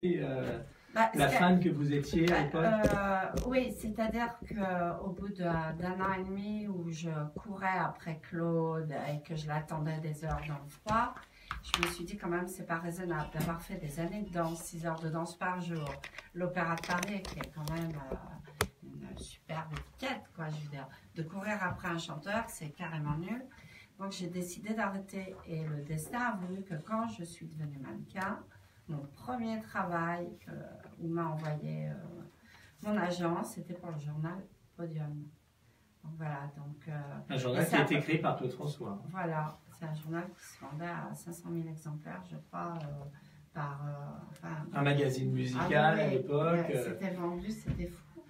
la fan que vous étiez à l'époque? Oui, c'est-à-dire qu'au bout d'un an et demi où je courais après Claude et que je l'attendais des heures dans le froid, je me suis dit quand même c'est pas raisonnable d'avoir fait des années de danse, 6 heures de danse par jour, l'Opéra de Paris qui est quand même une superbe étiquette, quoi, je veux dire, de courir après un chanteur c'est carrément nul. Donc j'ai décidé d'arrêter et le destin a voulu que quand je suis devenue mannequin, mon premier travail où m'a envoyé mon agent, c'était pour le journal Podium. Donc voilà, donc... un journal qui a été créé par Claude François. Voilà, c'est un journal qui se vendait à 500 000 exemplaires, je crois, un magazine musical à l'époque. C'était vendu, c'était fou.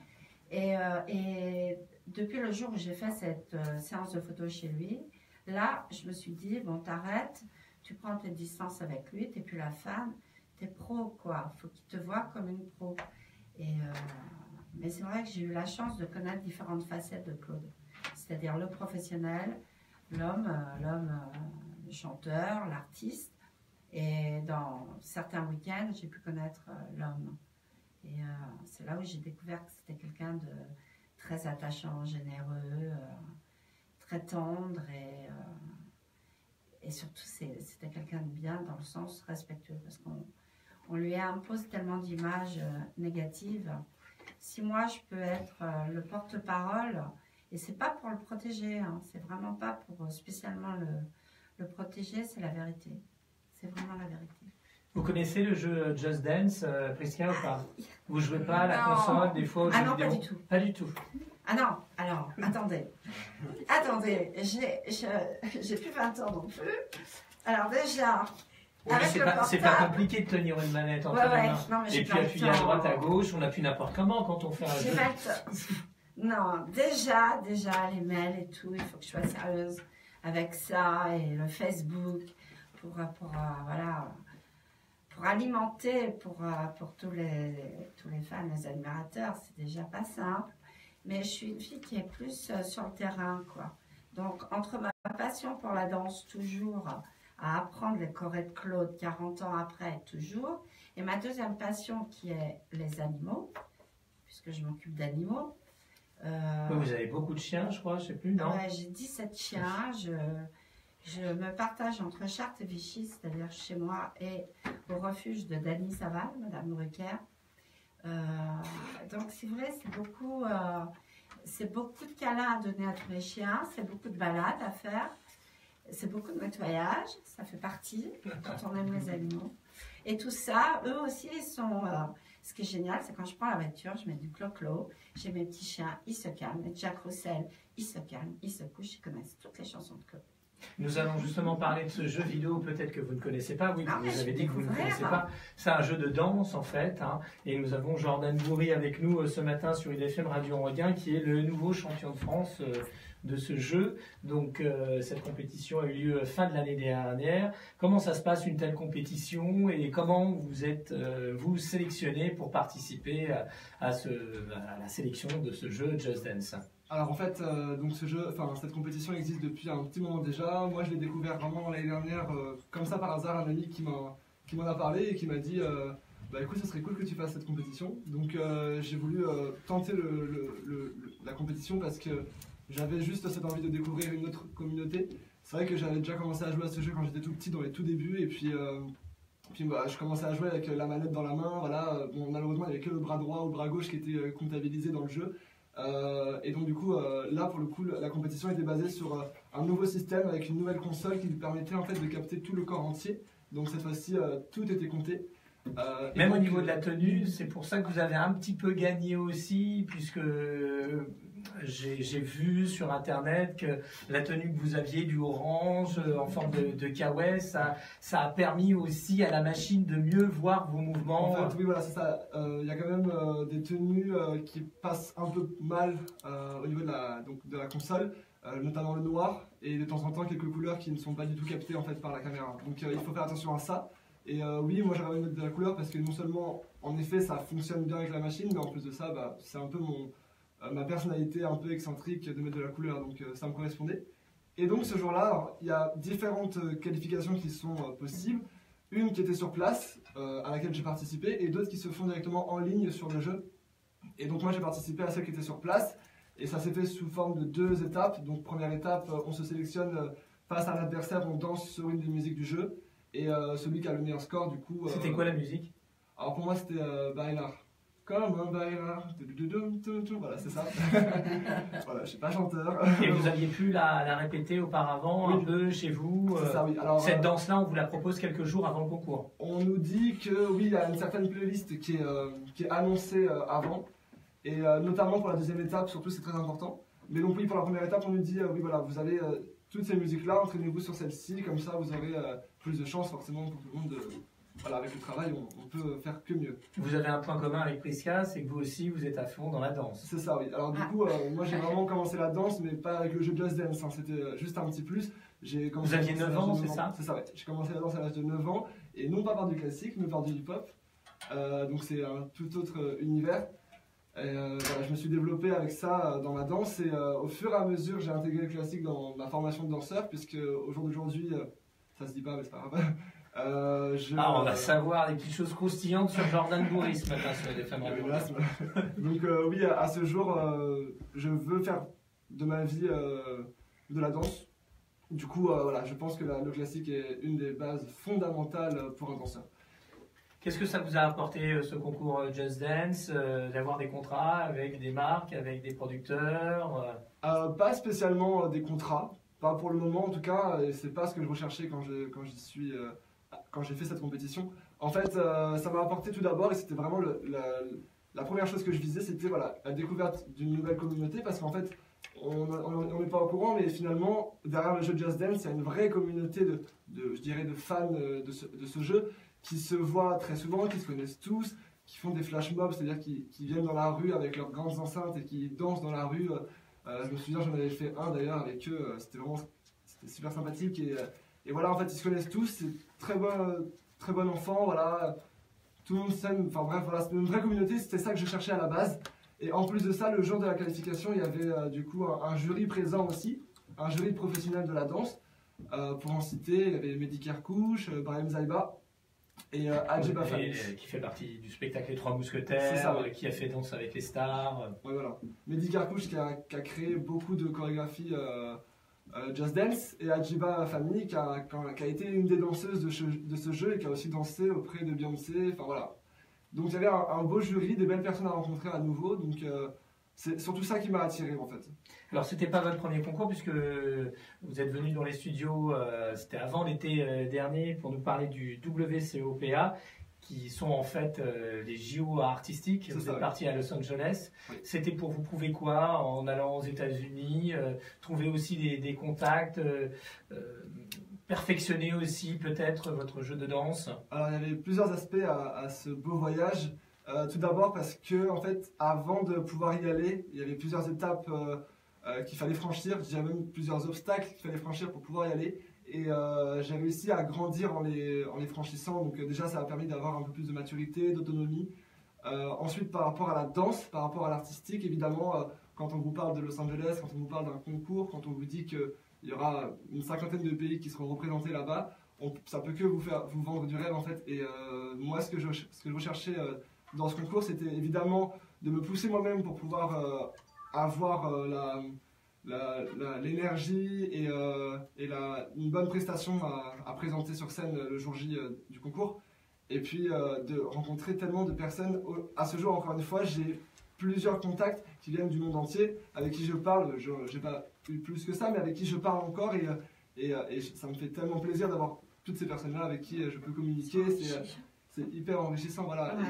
Et depuis le jour où j'ai fait cette séance de photos chez lui, là, je me suis dit, bon, t'arrêtes, tu prends tes distances avec lui, t'es plus la fan, t'es pro, quoi. Faut qu'il te voie comme une pro. Mais c'est vrai que j'ai eu la chance de connaître différentes facettes de Claude. C'est-à-dire le professionnel, l'homme, le chanteur, l'artiste. Et dans certains week-ends, j'ai pu connaître l'homme. Et c'est là où j'ai découvert que c'était quelqu'un de très attachant, généreux, très tendre et surtout c'était quelqu'un de bien dans le sens respectueux parce qu'on lui impose tellement d'images négatives. Si moi je peux être le porte-parole, et c'est pas pour le protéger, hein, c'est vraiment pas pour spécialement le protéger, c'est la vérité. C'est vraiment la vérité. Vous connaissez le jeu Just Dance, Prisca, ou pas? Vous jouez pas à la console des fois aux jeux non, vidéo? pas du tout. Pas du tout. Ah non, alors, attendez, j'ai plus 20 ans non plus. Alors déjà, c'est pas compliqué de tenir une manette entre les mains. Non, mais et puis appuyer à droite, à gauche, on appuie n'importe comment quand on fait un jeu. Non, déjà, les mails et tout, il faut que je sois sérieuse avec ça et le Facebook pour alimenter pour tous les fans, les admirateurs, c'est déjà pas simple. Mais je suis une fille qui est plus sur le terrain, quoi. Donc, entre ma passion pour la danse, toujours, à apprendre les chorés de Claude, 40 ans après, toujours, et ma deuxième passion qui est les animaux, puisque je m'occupe d'animaux. Vous avez beaucoup de chiens, je crois, je sais plus, non? Ouais, j'ai 17 chiens, je me partage entre Chartres et Vichy, c'est-à-dire chez moi, et au refuge de Dany Saval, Madame Brucker. Donc c'est vrai, c'est beaucoup de câlins à donner à tous les chiens, c'est beaucoup de balades à faire, c'est beaucoup de nettoyage, ça fait partie quand on aime les animaux. Et tout ça, eux aussi, ils sont... ce qui est génial, c'est quand je prends la voiture, je mets du clo-clo, j'ai mes petits chiens, ils se calment, et Jack Roussel, ils se calment, ils se couchent, ils connaissent toutes les chansons de Claude. Nous allons justement parler de ce jeu vidéo, peut-être que vous ne connaissez pas. Oui, vous avez dit que vous ne connaissez pas. C'est un jeu de danse, en fait. Hein, et nous avons Jordan Bourri avec nous ce matin sur IDFM Radio Enghien, qui est le nouveau champion de France de ce jeu. Donc, cette compétition a eu lieu fin de l'année dernière. Comment ça se passe, une telle compétition, et comment vous êtes vous sélectionné pour participer à la sélection de ce jeu Just Dance? Alors en fait, donc cette compétition existe depuis un petit moment déjà. Moi je l'ai découvert vraiment l'année dernière, comme ça par hasard, un ami qui m'en a parlé et qui m'a dit bah écoute, ça serait cool que tu fasses cette compétition. Donc j'ai voulu tenter la compétition parce que j'avais juste cette envie de découvrir une autre communauté. C'est vrai que j'avais déjà commencé à jouer à ce jeu quand j'étais tout petit, dans les tout débuts, et puis bah, je commençais à jouer avec la manette dans la main. Voilà. Bon, malheureusement il n'y avait que le bras droit ou le bras gauche qui était comptabilisé dans le jeu. Et donc du coup, là pour le coup, la compétition était basée sur un nouveau système avec une nouvelle console qui lui permettait en fait de capter tout le corps entier. Donc cette fois-ci, tout était compté. Même au niveau de la tenue, c'est pour ça que vous avez un petit peu gagné aussi, puisque j'ai vu sur internet que la tenue que vous aviez du orange en forme de kawaii, ça a permis aussi à la machine de mieux voir vos mouvements. En fait, oui, voilà, c'est ça. Il y a quand même des tenues qui passent un peu mal au niveau de la console, notamment le noir, et de temps en temps quelques couleurs qui ne sont pas du tout captées en fait par la caméra. Donc il faut faire attention à ça. Et oui, moi j'aimerais mettre de la couleur parce que non seulement en effet ça fonctionne bien avec la machine, mais en plus de ça, bah, c'est un peu ma personnalité un peu excentrique de mettre de la couleur, donc ça me correspondait. Et donc ce jour-là, il y a différentes qualifications qui sont possibles. Une qui était sur place, à laquelle j'ai participé et d'autres qui se font directement en ligne sur le jeu. Et donc moi j'ai participé à celle qui était sur place et ça s'est fait sous forme de 2 étapes. Donc première étape, on se sélectionne face à un adversaire, on danse sur une des musiques du jeu et celui qui a le meilleur score du coup... C'était quoi la musique? Alors pour moi c'était Bailar. Comme un Bailar, voilà c'est ça. Voilà, je suis pas chanteur. Et vous aviez pu la répéter auparavant un peu chez vous ça, oui. Alors, cette danse-là, on vous la propose quelques jours avant le concours. On nous dit que oui, il y a une certaine playlist qui est annoncée avant. Et notamment pour la deuxième étape, surtout c'est très important. Mais donc oui, pour la première étape, on nous dit oui voilà, vous avez toutes ces musiques-là, entraînez-vous sur celle-ci, comme ça vous aurez plus de chance forcément pour tout le monde. Voilà, avec le travail, on peut faire que mieux. Vous avez un point commun avec Prisca, c'est que vous aussi, vous êtes à fond dans la danse. C'est ça, oui. Alors du coup, moi j'ai vraiment commencé la danse, mais pas avec le jeu Just Dance, hein. C'était juste un petit plus. Vous aviez 9 ans, c'est ça? C'est ça, ouais. J'ai commencé la danse à l'âge de 9 ans, et non pas par du classique, mais par du hip-hop. Donc c'est un tout autre univers. Et, voilà, je me suis développé avec ça dans ma danse, et au fur et à mesure, j'ai intégré le classique dans ma formation de danseur, puisque au jour d'aujourd'hui, ça se dit pas, mais c'est pas grave. On va savoir des petites choses croustillantes sur Jordan Bourri ce matin sur les femmes radio. Donc oui, à ce jour, je veux faire de ma vie de la danse. Du coup, voilà, je pense que le classique est une des bases fondamentales pour un danseur. Qu'est-ce que ça vous a apporté ce concours Just Dance, d'avoir des contrats avec des marques, avec des producteurs Pas spécialement des contrats, pas pour le moment en tout cas, et c'est pas ce que je recherchais quand j'ai fait cette compétition. En fait, ça m'a apporté tout d'abord, et c'était vraiment la première chose que je visais, c'était voilà, la découverte d'une nouvelle communauté, parce qu'en fait, on n'est pas au courant, mais finalement, derrière le jeu Just Dance, il y a une vraie communauté je dirais, de fans de ce jeu, qui se voient très souvent, qui se connaissent tous, qui font des flash mobs, c'est-à-dire qui viennent dans la rue avec leurs grandes enceintes et qui dansent dans la rue. Je me souviens, j'en avais fait un d'ailleurs avec eux, c'était super sympathique, et voilà, en fait, ils se connaissent tous, c'est très bon enfant, voilà, tout le monde s'aime, enfin bref, voilà, c'est une vraie communauté, c'était ça que je cherchais à la base. Et en plus de ça, le jour de la qualification, il y avait du coup un jury présent aussi, un jury de professionnels de la danse. Pour en citer, il y avait Mehdi Kerkouch, Brahim Zaiba et Adjeba Famis. Qui fait partie du spectacle Les Trois Mousquetaires, ça, qui a fait Danse avec les stars. Ouais, voilà. Mehdi Kerkouch qui a créé beaucoup de chorégraphies Just Dance, et Adjeba Famis qui a été une des danseuses de ce jeu et qui a aussi dansé auprès de Beyoncé, enfin voilà. Donc il y avait un beau jury, des belles personnes à rencontrer à nouveau, donc c'est surtout ça qui m'a attiré en fait. Alors c'était pas votre premier concours puisque vous êtes venu dans les studios, c'était avant l'été dernier pour nous parler du WCOPA, qui sont en fait les JO artistiques. Vous êtes parti à Los Angeles. Oui. C'était pour vous prouver quoi en allant aux États-Unis, trouver aussi des contacts, perfectionner aussi peut-être votre jeu de danse? Alors il y avait plusieurs aspects à ce beau voyage. Tout d'abord parce que en fait, avant de pouvoir y aller, il y avait plusieurs étapes qu'il fallait franchir. J'avais même plusieurs obstacles qu'il fallait franchir pour pouvoir y aller. Et j'ai réussi à grandir en les franchissant. Donc déjà, ça a permis d'avoir un peu plus de maturité, d'autonomie. Ensuite, par rapport à la danse, par rapport à l'artistique, évidemment, quand on vous parle de Los Angeles, quand on vous parle d'un concours, quand on vous dit qu'il y aura une 50aine de pays qui seront représentés là-bas, ça peut que vous vendre du rêve en fait. Et moi, ce que je recherchais dans ce concours, c'était évidemment de me pousser moi-même pour pouvoir avoir l'énergie et une bonne prestation à présenter sur scène le jour J du concours. Et puis de rencontrer tellement de personnes. À ce jour, encore une fois, j'ai plusieurs contacts qui viennent du monde entier, avec qui je parle. Je n'ai pas eu plus que ça, mais avec qui je parle encore. Et ça me fait tellement plaisir d'avoir toutes ces personnes-là avec qui je peux communiquer. C'est hyper enrichissant, voilà. Ouais.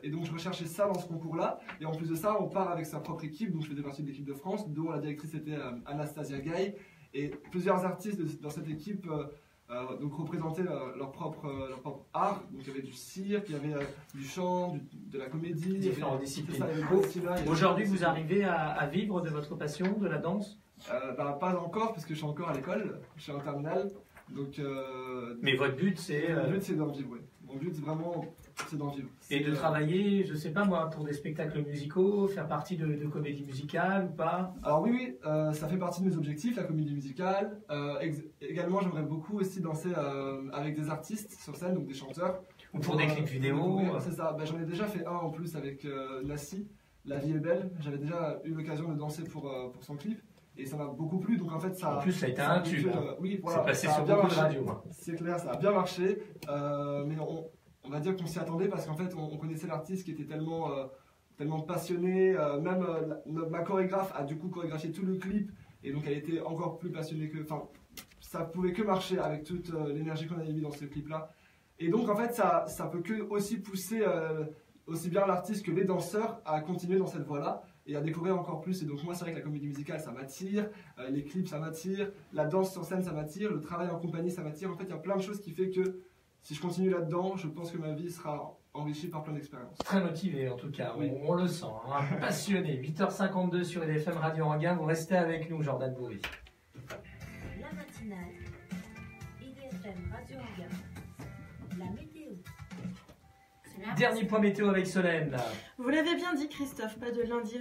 Et donc je recherchais ça dans ce concours-là. Et en plus de ça, on part avec sa propre équipe. Donc je faisais partie de l'équipe de France, dont la directrice était Anastasia Gay. Et plusieurs artistes dans cette équipe donc représentaient leur propre art. Donc il y avait du cirque, il y avait du chant, de la comédie. Différentes disciplines. Aujourd'hui, vous arrivez à vivre de votre passion, de la danse? Pas encore, parce que je suis encore à l'école. Je suis en terminale. Donc, mais votre but, c'est... Mon but, c'est d'en vivre, oui. Mon but, vraiment, c'est d'en vivre. Et de travailler, je sais pas moi, pour des spectacles musicaux, faire partie de comédie musicale ou pas? Alors oui, ça fait partie de mes objectifs, la comédie musicale. Également, j'aimerais beaucoup aussi danser avec des artistes sur scène, donc des chanteurs. Ou pour des clips vidéo. C'est ça, j'en ai déjà fait un en plus avec Nassi, La vie est belle. J'avais déjà eu l'occasion de danser pour son clip. Et ça m'a beaucoup plu, donc en fait ça... En plus ça a été un tube, oui, voilà, c'est passé sur beaucoup de radios. C'est clair, ça a bien marché, mais on va dire qu'on s'y attendait parce qu'en fait on connaissait l'artiste qui était tellement passionné, même ma chorégraphe a du coup chorégraphié tout le clip, et donc elle était encore plus passionnée que... Enfin, ça pouvait que marcher avec toute l'énergie qu'on avait mis dans ce clip-là. Et donc en fait ça peut que aussi pousser aussi bien l'artiste que les danseurs à continuer dans cette voie-là, et à découvrir encore plus. Et donc moi c'est vrai que la comédie musicale ça m'attire, les clips ça m'attire, la danse sur scène ça m'attire, le travail en compagnie ça m'attire. En fait il y a plein de choses qui fait que si je continue là-dedans, je pense que ma vie sera enrichie par plein d'expériences. Très motivé en tout cas, oui. on le sent, hein, passionné. 8h52 sur IDFM Radio Anguin, vous restez avec nous Jordan Bourri. La matinale, IDFM Radio Anguin, la météo. Dernier point météo avec Solène. Vous l'avez bien dit Christophe, pas de lundi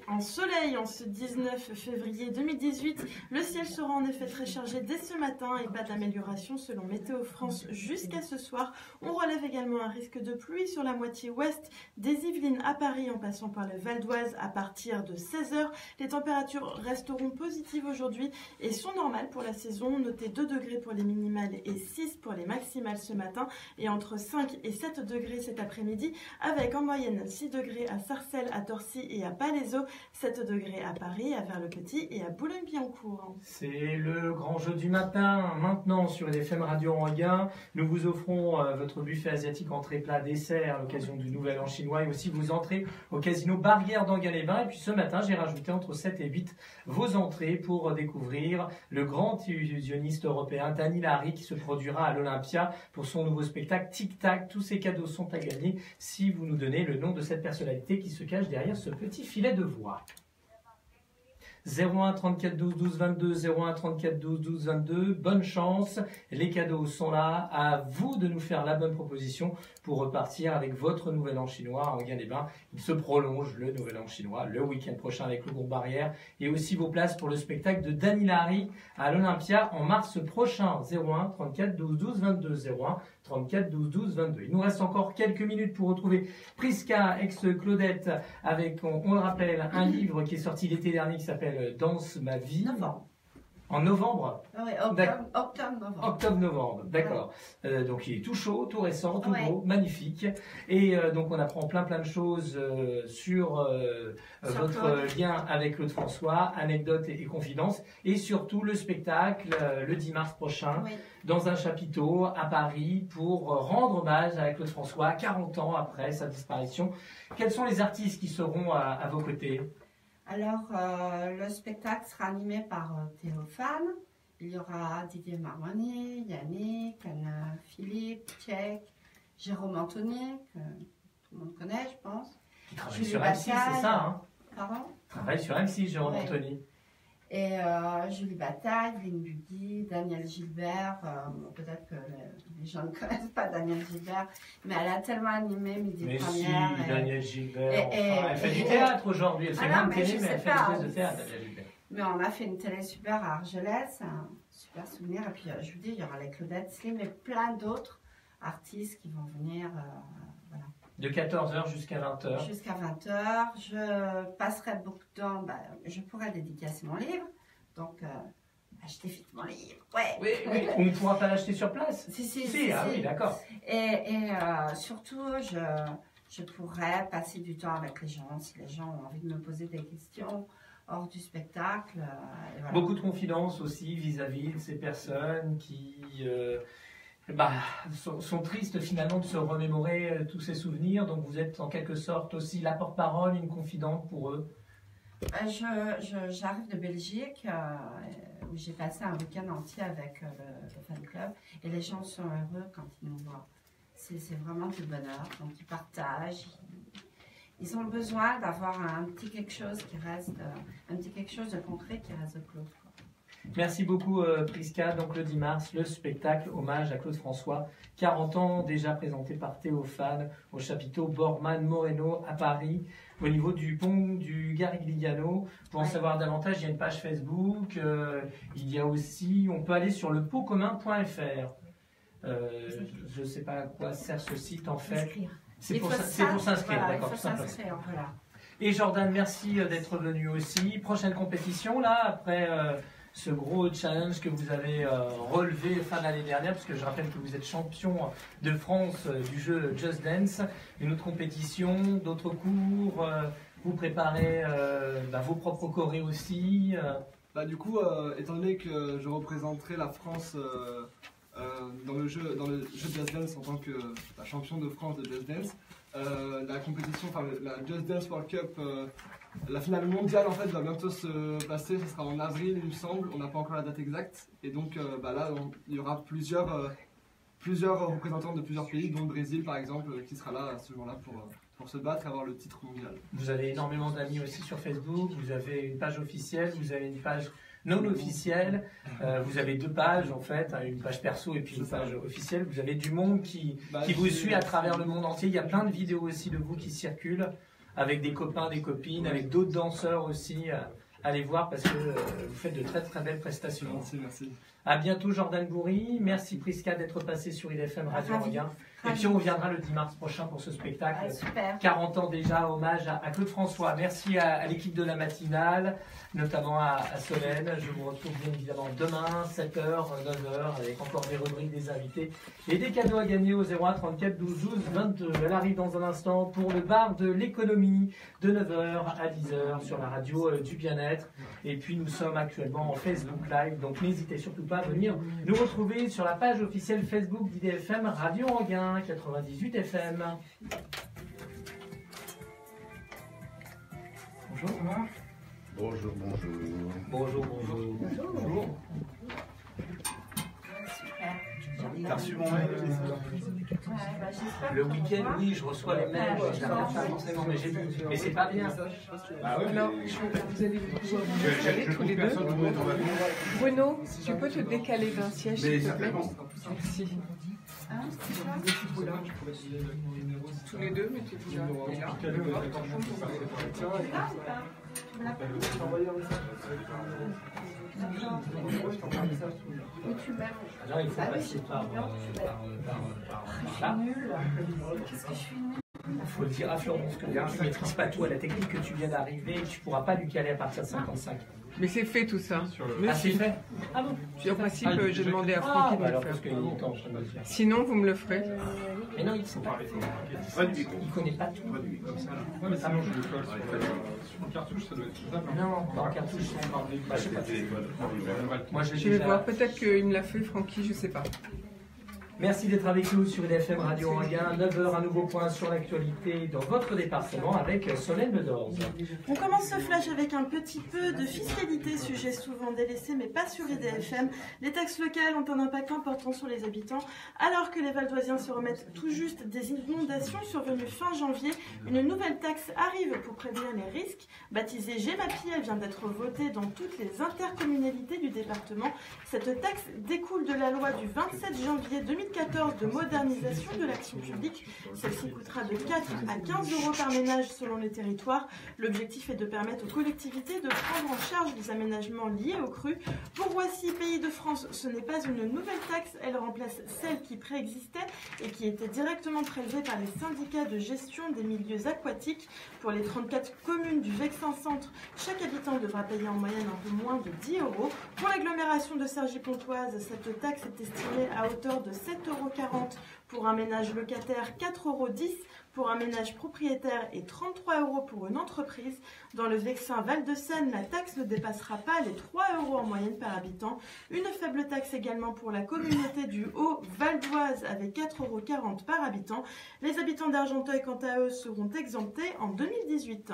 en soleil en ce 19 février 2018. Le ciel sera en effet très chargé dès ce matin et pas d'amélioration selon Météo France jusqu'à ce soir. On relève également un risque de pluie sur la moitié ouest des Yvelines à Paris en passant par le Val d'Oise à partir de 16h. Les températures resteront positives aujourd'hui et sont normales pour la saison. Notez 2 degrés pour les minimales et 6 pour les maximales ce matin et entre 5 et 7 degrés cet après-midi avec en moyenne 6 degrés à Sarcelles, à Torcy et à Palaiseau, 7 degrés à Paris, à Vers-le-Petit et à Boulogne-Billancourt. C'est le grand jeu du matin. Maintenant sur IDFM Radio Anguin, nous vous offrons votre buffet asiatique entrée plat dessert à l'occasion du Nouvel An chinois et aussi vos entrées au casino Barrière d'Anguin-les-Bains. Et puis ce matin, j'ai rajouté entre 7 et 8 vos entrées pour découvrir le grand illusionniste européen Dany Larry qui se produira à l'Olympia pour son nouveau spectacle Tic Tac. Tous ces cadeaux sont à gagner si vous nous donnez le nom de cette personnalité qui se cache derrière ce petit filet de voix. 01 34 12 12 22, 01 34 12 12 22, bonne chance, les cadeaux sont là, à vous de nous faire la bonne proposition pour repartir avec votre Nouvel An chinois à Anguin-les-Bains. Il se prolonge le Nouvel An chinois le week-end prochain avec le groupe Barrière et aussi vos places pour le spectacle de Dany Larry à l'Olympia en mars prochain. 01 34 12 12 22, 01 34 12 12 22. Il nous reste encore quelques minutes pour retrouver Prisca, ex-Claudette, avec, on le rappelle, un livre qui est sorti l'été dernier qui s'appelle Danse ma vie. Novembre. En novembre? Oui, octobre-novembre. Octobre-novembre, d'accord. Donc il est tout chaud, tout récent, tout beau, magnifique. Et donc on apprend plein de choses sur votre lien avec Claude François, anecdotes et confidences. Et surtout le spectacle le 10 mars prochain dans un chapiteau à Paris pour rendre hommage à Claude François 40 ans après sa disparition. Quels sont les artistes qui seront à vos côtés? Alors, le spectacle sera animé par Théophane. Il y aura Didier Marmonnier, Yannick, Anna Philippe, Tchèque, Jérôme Anthony, que tout le monde connaît, je pense. Qui travaille sur M6, c'est ça, hein? Pardon? Travaille sur M6, Jérôme Anthony. Et Julie Bataille, Lynn Bugui, Daniel Gilbert. Peut-être que les gens ne connaissent pas Daniel Gilbert, mais elle a tellement animé Midi Première. Mais si, Daniel Gilbert. Elle fait du théâtre aujourd'hui. Elle fait moins de télé, mais elle fait des pièces de théâtre, Daniel Gilbert. Mais on a fait une télé super à Argelès, un super souvenir. Et puis, je vous dis, il y aura les Claudette Slim et plein d'autres artistes qui vont venir. Voilà. De 14h jusqu'à 20h. Jusqu'à 20h. Je passerai beaucoup de temps. Je pourrai dédicacer mon livre. Donc, achetez vite mon livre. Ouais. Oui. On ne pourra pas l'acheter sur place. Si. Ah oui, d'accord. Et surtout, je pourrais passer du temps avec les gens. Si les gens ont envie de me poser des questions hors du spectacle. Voilà. Beaucoup de confidences aussi vis-à-vis de ces personnes qui... sont tristes finalement de se remémorer tous ces souvenirs, donc vous êtes en quelque sorte aussi la porte-parole, une confidente pour eux. J'arrive de Belgique où j'ai passé un week-end entier avec le fan club et les gens sont heureux quand ils nous voient. C'est vraiment du bonheur, donc ils partagent. Ils ont besoin d'avoir un petit quelque chose qui reste, un petit quelque chose de concret qui reste de Claude. Merci beaucoup Prisca. Donc le 10 mars, le spectacle hommage à Claude François, 40 ans déjà présenté par Théophane au chapiteau Borman Moreno à Paris, au niveau du pont du Garigliano. Pour en savoir davantage, il y a une page Facebook, il y a aussi, on peut aller sur lepotcommun.fr. je ne sais pas à quoi sert ce site en fait. Inscrire. C'est pour s'inscrire, voilà, d'accord. Il faut s'inscrire, voilà. Et Jordan, merci d'être venu aussi. Prochaine compétition, là, après ce gros challenge que vous avez relevé fin de l'année dernière, parce que je rappelle que vous êtes champion de France du jeu Just Dance. Une autre compétition, d'autres cours, vous préparez vos propres chorés aussi. Du coup, étant donné que je représenterai la France dans le jeu Just Dance en tant que champion de France de Just Dance, la compétition, la Just Dance World Cup, la finale mondiale en fait va bientôt se passer. Ce sera en avril, il me semble. On n'a pas encore la date exacte. Et donc là, il y aura plusieurs représentants de plusieurs pays, dont le Brésil par exemple, qui sera là ce jour-là pour se battre et avoir le titre mondial. Vous avez énormément d'amis aussi sur Facebook. Vous avez une page officielle, vous avez une page non officielle. Vous avez 2 pages en fait, une page perso et puis une page officielle. Vous avez du monde qui vous suit à travers le monde entier. Il y a plein de vidéos aussi de vous qui circulent avec des copains, des copines, avec d'autres danseurs aussi. Allez voir parce que vous faites de très très belles prestations. Merci. À bientôt Jordan Bourri. Merci Prisca d'être passé sur IDFM Radio Anguin. Et puis on reviendra le 10 mars prochain pour ce spectacle. Super. 40 ans déjà, hommage à Claude François. Merci à l'équipe de la matinale, notamment à Solène. Je vous retrouve bien évidemment demain, 7h, 9h, avec encore des rubriques, des invités et des cadeaux à gagner au 01 34 12 12 22. Elle arrive dans un instant pour le bar de l'économie de 9h à 10h sur la radio du bien-être. Et puis nous sommes actuellement en Facebook Live, donc n'hésitez surtout pas à venir nous retrouver sur la page officielle Facebook d'IDFM Radio Anguin 98 FM. Bonjour. Bonjour. Bonjour. Super. T'as reçu mon mail? Le week-end, oui, je reçois les mails, je la reçois pas forcément, mais j'ai vu. Mais c'est pas bien. Ah ouais, Non, vous allez vous aller tous les deux. Bruno, tu peux te décaler d'un siège, Mais s'il te plaît? certainement. Merci. Tous les deux, mettez-vous là. Et là. Alors, il faut passer par là. Qu'est-ce que je suis nulle. Il faut le dire à Florence que tu ne maîtrises pas tout à la technique, que tu viens d'arriver et que tu ne pourras pas lui caler à partir de 55. Mais c'est fait tout ça. Ah, c'est fait? Ah bon? En principe, j'ai demandé à Francky de me alors le parce faire. qu'il est temps, je me dis. Sinon, vous me le ferez. Mais non, il ne sait pas. Il ne connaît pas tout. Ouais, mais sinon je le colle sur une cartouche, ça doit être faisable. Non, pas en cartouche. Bah, je sais pas. Moi, je l'ai Je vais déjà- voir. Peut-être qu'il me l'a fait, Francky, je sais pas. Merci d'être avec nous sur IDFM Radio Anguin. 9h, un nouveau point sur l'actualité dans votre département avec Solène Bedorz. On commence ce flash avec un petit peu de fiscalité, sujet souvent délaissé mais pas sur IDFM. Les taxes locales ont un impact important sur les habitants. Alors que les Valdoisiens se remettent tout juste des inondations survenues fin janvier, une nouvelle taxe arrive pour prévenir les risques. Baptisée GEMAPI, elle vient d'être votée dans toutes les intercommunalités du département. Cette taxe découle de la loi du 27 janvier 2014 de modernisation de l'action publique. Celle-ci coûtera de 4 à 15 euros par ménage selon les territoires. L'objectif est de permettre aux collectivités de prendre en charge les aménagements liés aux crues. Pour Voici Pays de France, ce n'est pas une nouvelle taxe, elle remplace celle qui préexistait et qui était directement prélevée par les syndicats de gestion des milieux aquatiques. Pour les 34 communes du Vexin Centre, chaque habitant devra payer en moyenne un peu moins de 10 euros. Pour l'agglomération de Cergy-Pontoise, cette taxe est estimée à hauteur de 7,40 € pour un ménage locataire, 4,10 € pour un ménage propriétaire et 33 € pour une entreprise. Dans le Vexin Val-de-Seine, la taxe ne dépassera pas les 3 € en moyenne par habitant. Une faible taxe également pour la communauté du Haut-Val d'Oise avec 4,40 € par habitant. Les habitants d'Argenteuil, quant à eux, seront exemptés en 2018.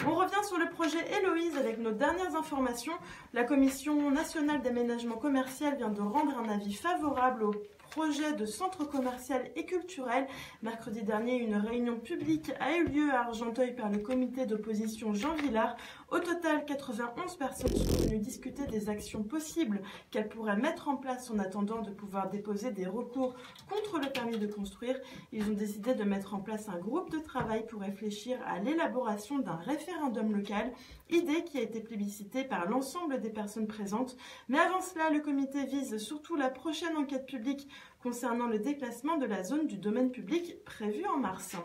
On revient sur le projet Héloïse avec nos dernières informations. La Commission nationale d'aménagement commercial vient de rendre un avis favorable au projet de centre commercial et culturel. Mercredi dernier, une réunion publique a eu lieu à Argenteuil par le comité d'opposition Jean Villard. Au total, 91 personnes sont venues discuter des actions possibles qu'elles pourraient mettre en place en attendant de pouvoir déposer des recours contre le permis de construire. Ils ont décidé de mettre en place un groupe de travail pour réfléchir à l'élaboration d'un référendum local, idée qui a été plébiscitée par l'ensemble des personnes présentes. Mais avant cela, le comité vise surtout la prochaine enquête publique concernant le déclassement de la zone du domaine public prévu en mars.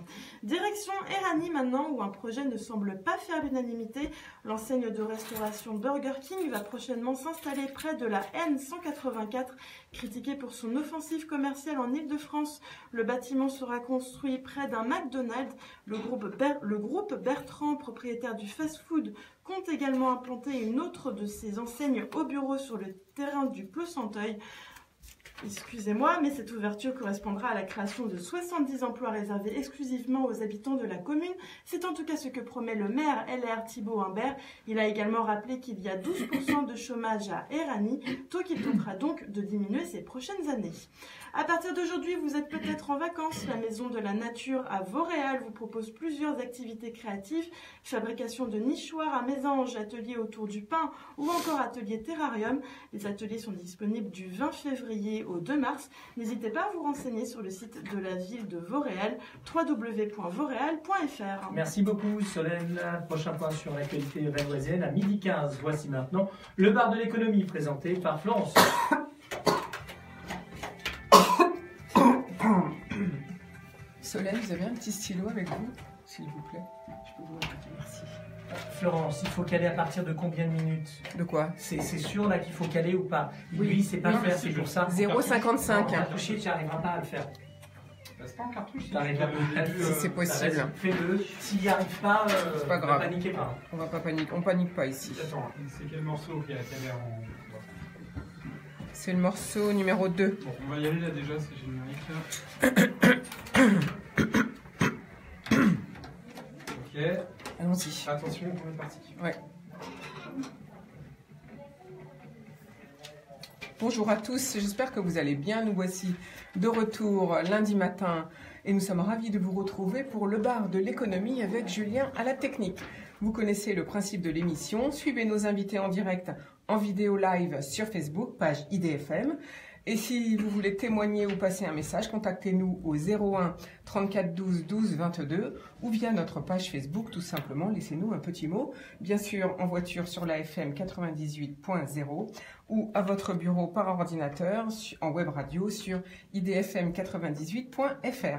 Direction Éragny maintenant, où un projet ne semble pas faire l'unanimité. L'enseigne de restauration Burger King va prochainement s'installer près de la N184, critiquée pour son offensive commerciale en Île-de-France. Le bâtiment sera construit près d'un McDonald's. Le groupe Bertrand, propriétaire du fast-food, compte également implanter une autre de ses enseignes au bureau sur le terrain du Pleu-Santeuil. Excusez-moi, mais cette ouverture correspondra à la création de 70 emplois réservés exclusivement aux habitants de la commune. C'est en tout cas ce que promet le maire LR Thibault Humbert. Il a également rappelé qu'il y a 12% de chômage à Éragny, taux qu'il tentera donc de diminuer ces prochaines années. À partir d'aujourd'hui, vous êtes peut-être en vacances. La Maison de la Nature à Vauréal vous propose plusieurs activités créatives. Fabrication de nichoirs à mésanges, atelier autour du pain ou encore atelier terrarium. Les ateliers sont disponibles du 20 février au 2 mars. N'hésitez pas à vous renseigner sur le site de la ville de Vauréal, www.vauréal.fr. Merci beaucoup Solène. Prochain point sur l'actualité rennoisienne à 12h15. Voici maintenant le bar de l'économie présenté par Florence. Solène, vous avez un petit stylo avec vous, s'il vous plaît? Je peux vous répéter, merci. Florence, il faut caler à partir de combien de minutes? De quoi? C'est sûr là qu'il faut caler ou pas? Oui. Lui, c'est pas faire, c'est pour ça. 0,55. Cartouchier, tu n'arriveras pas à le faire. C'est pas en cartouche. Si c'est possible. Fais-le. S'il n'y arrive pas, c'est pas grave. Ne paniquez pas. On va pas paniquer. On panique pas ici. Attends, c'est quel morceau qui a la caméra en... C'est le morceau numéro 2. Bon, on va y aller là déjà, c'est générique là. Ok. Allons-y. Attention, on est parti. Ouais. Bonjour à tous, j'espère que vous allez bien. Nous voici de retour lundi matin et nous sommes ravis de vous retrouver pour le bar de l'économie avec Julien à la technique. Vous connaissez le principe de l'émission, suivez nos invités en direct en vidéo live sur Facebook, page IDFM. Et si vous voulez témoigner ou passer un message, contactez-nous au 01 34 12 12 22 ou via notre page Facebook, tout simplement, laissez-nous un petit mot. Bien sûr, en voiture sur la FM 98.0 ou à votre bureau par ordinateur, en web radio sur idfm98.fr.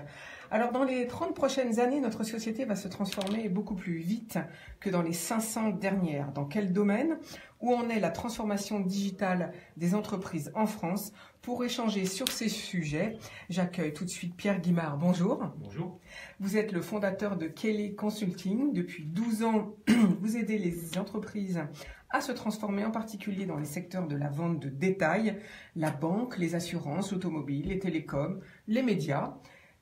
Alors, dans les 30 prochaines années, notre société va se transformer beaucoup plus vite que dans les 500 dernières. Dans quel domaine? Où en est la transformation digitale des entreprises en France? Pour échanger sur ces sujets, j'accueille tout de suite Pierre Guimard. Bonjour. Bonjour. Vous êtes le fondateur de Kelly Consulting. Depuis 12 ans, vous aidez les entreprises à se transformer, en particulier dans les secteurs de la vente de détail, la banque, les assurances, l'automobile, les télécoms, les médias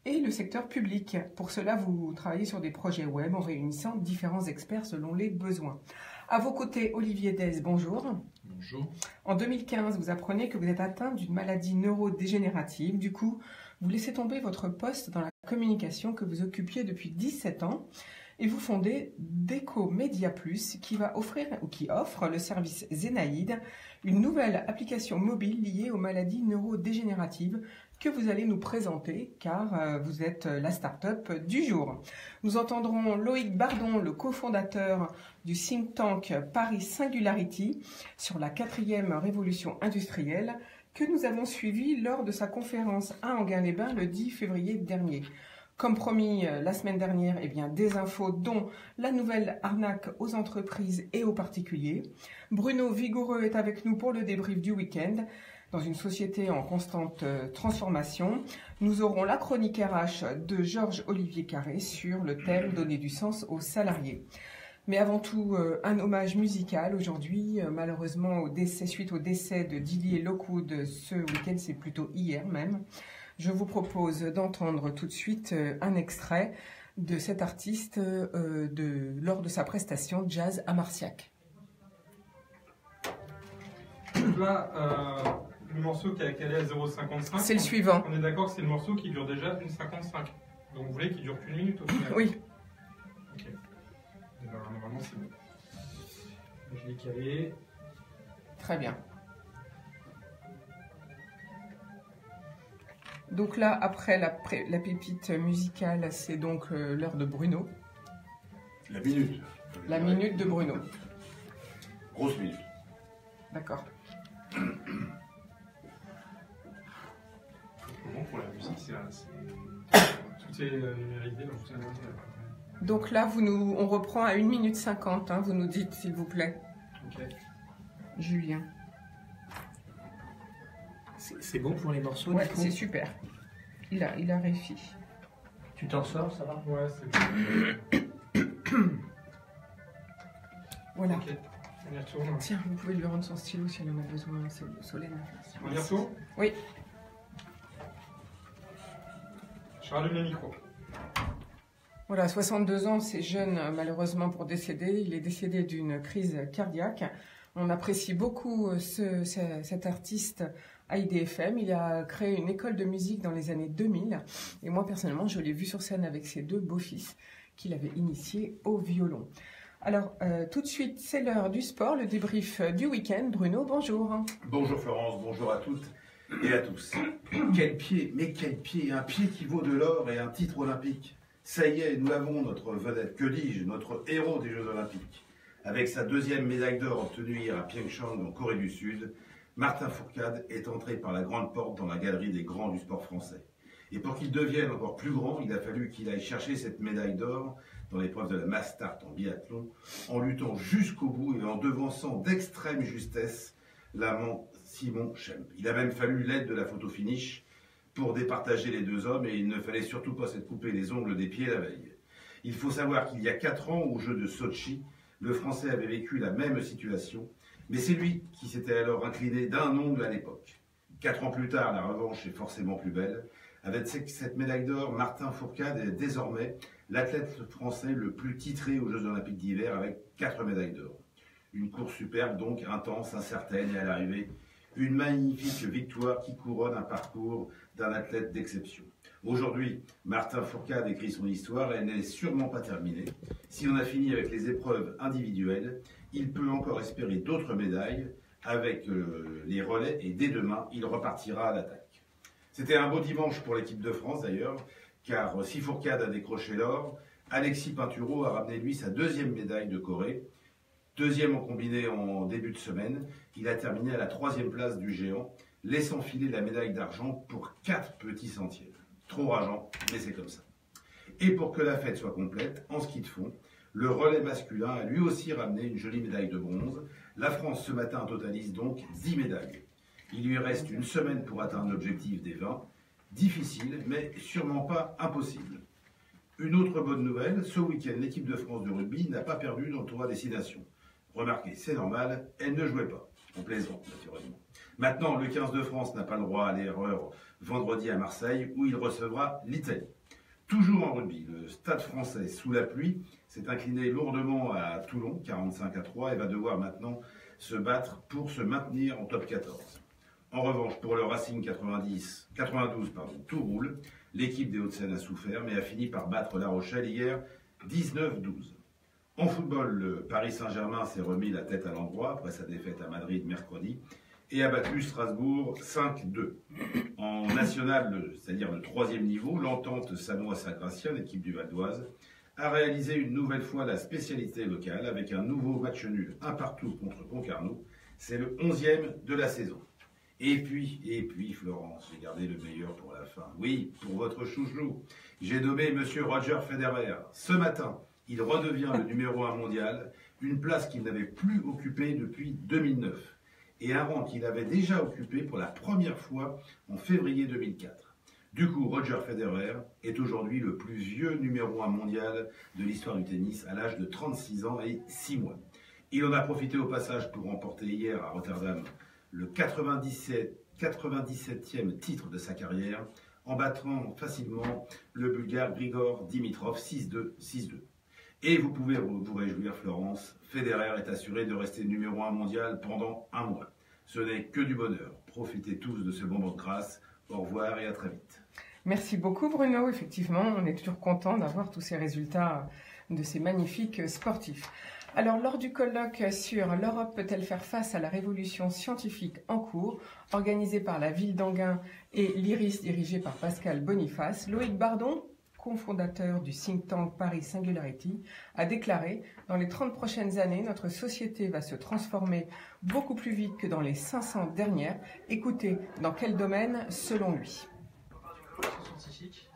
et le secteur public. Pour cela, vous travaillez sur des projets web en réunissant différents experts selon les besoins. À vos côtés, Olivier Dez, bonjour. Bonjour. En 2015, vous apprenez que vous êtes atteint d'une maladie neurodégénérative. Du coup, vous laissez tomber votre poste dans la communication que vous occupiez depuis 17 ans et vous fondez Deco Media Plus qui offre le service Zenaïde, une nouvelle application mobile liée aux maladies neurodégénératives que vous allez nous présenter car vous êtes la start-up du jour. Nous entendrons Loïc Bardon, le cofondateur du think tank Paris Singularity sur la 4e révolution industrielle que nous avons suivi lors de sa conférence à Enghien-les-Bains le 10 février dernier. Comme promis la semaine dernière, des infos dont la nouvelle arnaque aux entreprises et aux particuliers. Bruno Vigoureux est avec nous pour le débrief du week-end. Dans une société en constante transformation, nous aurons la chronique RH de Georges-Olivier Carré sur le thème « Donner du sens aux salariés ». Mais avant tout, un hommage musical aujourd'hui, malheureusement suite au décès de Didier Lockwood ce week-end, c'est plutôt hier même. Je vous propose d'entendre tout de suite un extrait de cet artiste lors de sa prestation Jazz à Marciac. Donc là, le morceau qui a calé à 0,55. C'est le suivant. On est d'accord que c'est le morceau qui dure déjà 1,55. Donc vous voulez qu'il dure qu'une minute au final? Oui. Ok. Normalement c'est bon. Je l'ai calé. Très bien. Donc là, après la pépite musicale, c'est donc l'heure de Bruno. La minute. La minute de Bruno. Grosse minute. D'accord. site, tout est numérisé, donc tout est noté. Donc là, on reprend à 1 minute 50, hein, vous nous dites s'il vous plaît. Ok. Julien. C'est bon pour les morceaux? Ouais, c'est super. Il a réussi. Tu t'en sors, ça va? Ouais, c'est bon. Voilà. Ok, on y retourne. Tiens, vous pouvez lui rendre son stylo si elle en a besoin, c'est Solène. On y retourne? Oui. Je rallume le micro. Voilà, 62 ans, c'est jeune malheureusement pour décéder. Il est décédé d'une crise cardiaque. On apprécie beaucoup cet artiste à IDFM. Il a créé une école de musique dans les années 2000. Et moi, personnellement, je l'ai vu sur scène avec ses 2 beaux-fils qu'il avait initiés au violon. Alors, tout de suite, c'est l'heure du sport, le débrief du week-end. Bruno, bonjour. Bonjour Florence, bonjour à toutes et à tous. Quel pied, mais quel pied, un pied qui vaut de l'or et un titre olympique. Ça y est, nous avons notre vedette, que dis-je, notre héros des Jeux Olympiques. Avec sa 2e médaille d'or obtenue hier à Pyeongchang en Corée du Sud, Martin Fourcade est entré par la grande porte dans la galerie des grands du sport français. Et pour qu'il devienne encore plus grand, il a fallu qu'il aille chercher cette médaille d'or dans l'épreuve de la mass start en biathlon, en luttant jusqu'au bout et en devançant d'extrême justesse l'amant Simon Schempp. Il a même fallu l'aide de la photo finish pour départager les 2 hommes et il ne fallait surtout pas s'être coupé les ongles des pieds la veille. Il faut savoir qu'il y a 4 ans, aux Jeux de Sotchi, le Français avait vécu la même situation, mais c'est lui qui s'était alors incliné d'un ongle à l'époque. 4 ans plus tard, la revanche est forcément plus belle. Avec cette médaille d'or, Martin Fourcade est désormais l'athlète français le plus titré aux Jeux Olympiques d'hiver avec 4 médailles d'or. Une course superbe donc, intense, incertaine et à l'arrivée, une magnifique victoire qui couronne un parcours d'un athlète d'exception. Aujourd'hui, Martin Fourcade écrit son histoire et elle n'est sûrement pas terminée. Si on a fini avec les épreuves individuelles, il peut encore espérer d'autres médailles avec les relais et dès demain, il repartira à l'attaque. C'était un beau dimanche pour l'équipe de France d'ailleurs, car si Fourcade a décroché l'or, Alexis Pinturo a ramené lui sa 2e médaille de Corée. 2e en combiné en début de semaine, il a terminé à la 3e place du géant, laissant filer la médaille d'argent pour 4 petits centièmes. Trop rageant, mais c'est comme ça. Et pour que la fête soit complète, en ski de fond, le relais masculin a lui aussi ramené une jolie médaille de bronze. La France ce matin totalise donc 10 médailles. Il lui reste une semaine pour atteindre l'objectif des 20. Difficile, mais sûrement pas impossible. Une autre bonne nouvelle, ce week-end, l'équipe de France de rugby n'a pas perdu dans le tournoi Destination. Remarquez, c'est normal, elle ne jouait pas. On plaisante, naturellement. Maintenant, le 15 de France n'a pas le droit à l'erreur vendredi à Marseille, où il recevra l'Italie. Toujours en rugby, le Stade français, sous la pluie, s'est incliné lourdement à Toulon, 45-3, et va devoir maintenant se battre pour se maintenir en top 14. En revanche, pour le Racing 92, tout roule. L'équipe des Hauts-de-Seine a souffert, mais a fini par battre La Rochelle hier, 19-12. En football, le Paris Saint-Germain s'est remis la tête à l'endroit après sa défaite à Madrid mercredi et a battu Strasbourg 5-2. En national, c'est-à-dire le 3e niveau, l'entente Sannois-Saint-Gratien, l'équipe du Val d'Oise, a réalisé une nouvelle fois la spécialité locale avec un nouveau match nul, 1-1 contre Concarneau. C'est le 11e de la saison. Et puis, Florence, j'ai gardé le meilleur pour la fin. Oui, pour votre chouchou. J'ai nommé Monsieur Roger Federer. Ce matin, il redevient le numéro 1 mondial, une place qu'il n'avait plus occupée depuis 2009. Et un rang qu'il avait déjà occupé pour la première fois en février 2004. Du coup, Roger Federer est aujourd'hui le plus vieux numéro 1 mondial de l'histoire du tennis à l'âge de 36 ans et 6 mois. Il en a profité au passage pour remporter hier à Rotterdam le 97e titre de sa carrière en battant facilement le Bulgare Grigor Dimitrov 6-2, 6-2. Et vous pouvez vous réjouir, Florence, Federer est assuré de rester numéro 1 mondial pendant un mois. Ce n'est que du bonheur. Profitez tous de ce moment de grâce. Au revoir et à très vite. Merci beaucoup Bruno. Effectivement, on est toujours content d'avoir tous ces résultats de ces magnifiques sportifs. Alors, lors du colloque sur l'Europe peut-elle faire face à la révolution scientifique en cours, organisé par la ville d'Enghien et l'IRIS dirigé par Pascal Boniface, Loïc Bardon, cofondateur du think tank Paris Singularity, a déclaré « Dans les 30 prochaines années, notre société va se transformer beaucoup plus vite que dans les 500 dernières. Écoutez, dans quel domaine selon lui ?» scientifique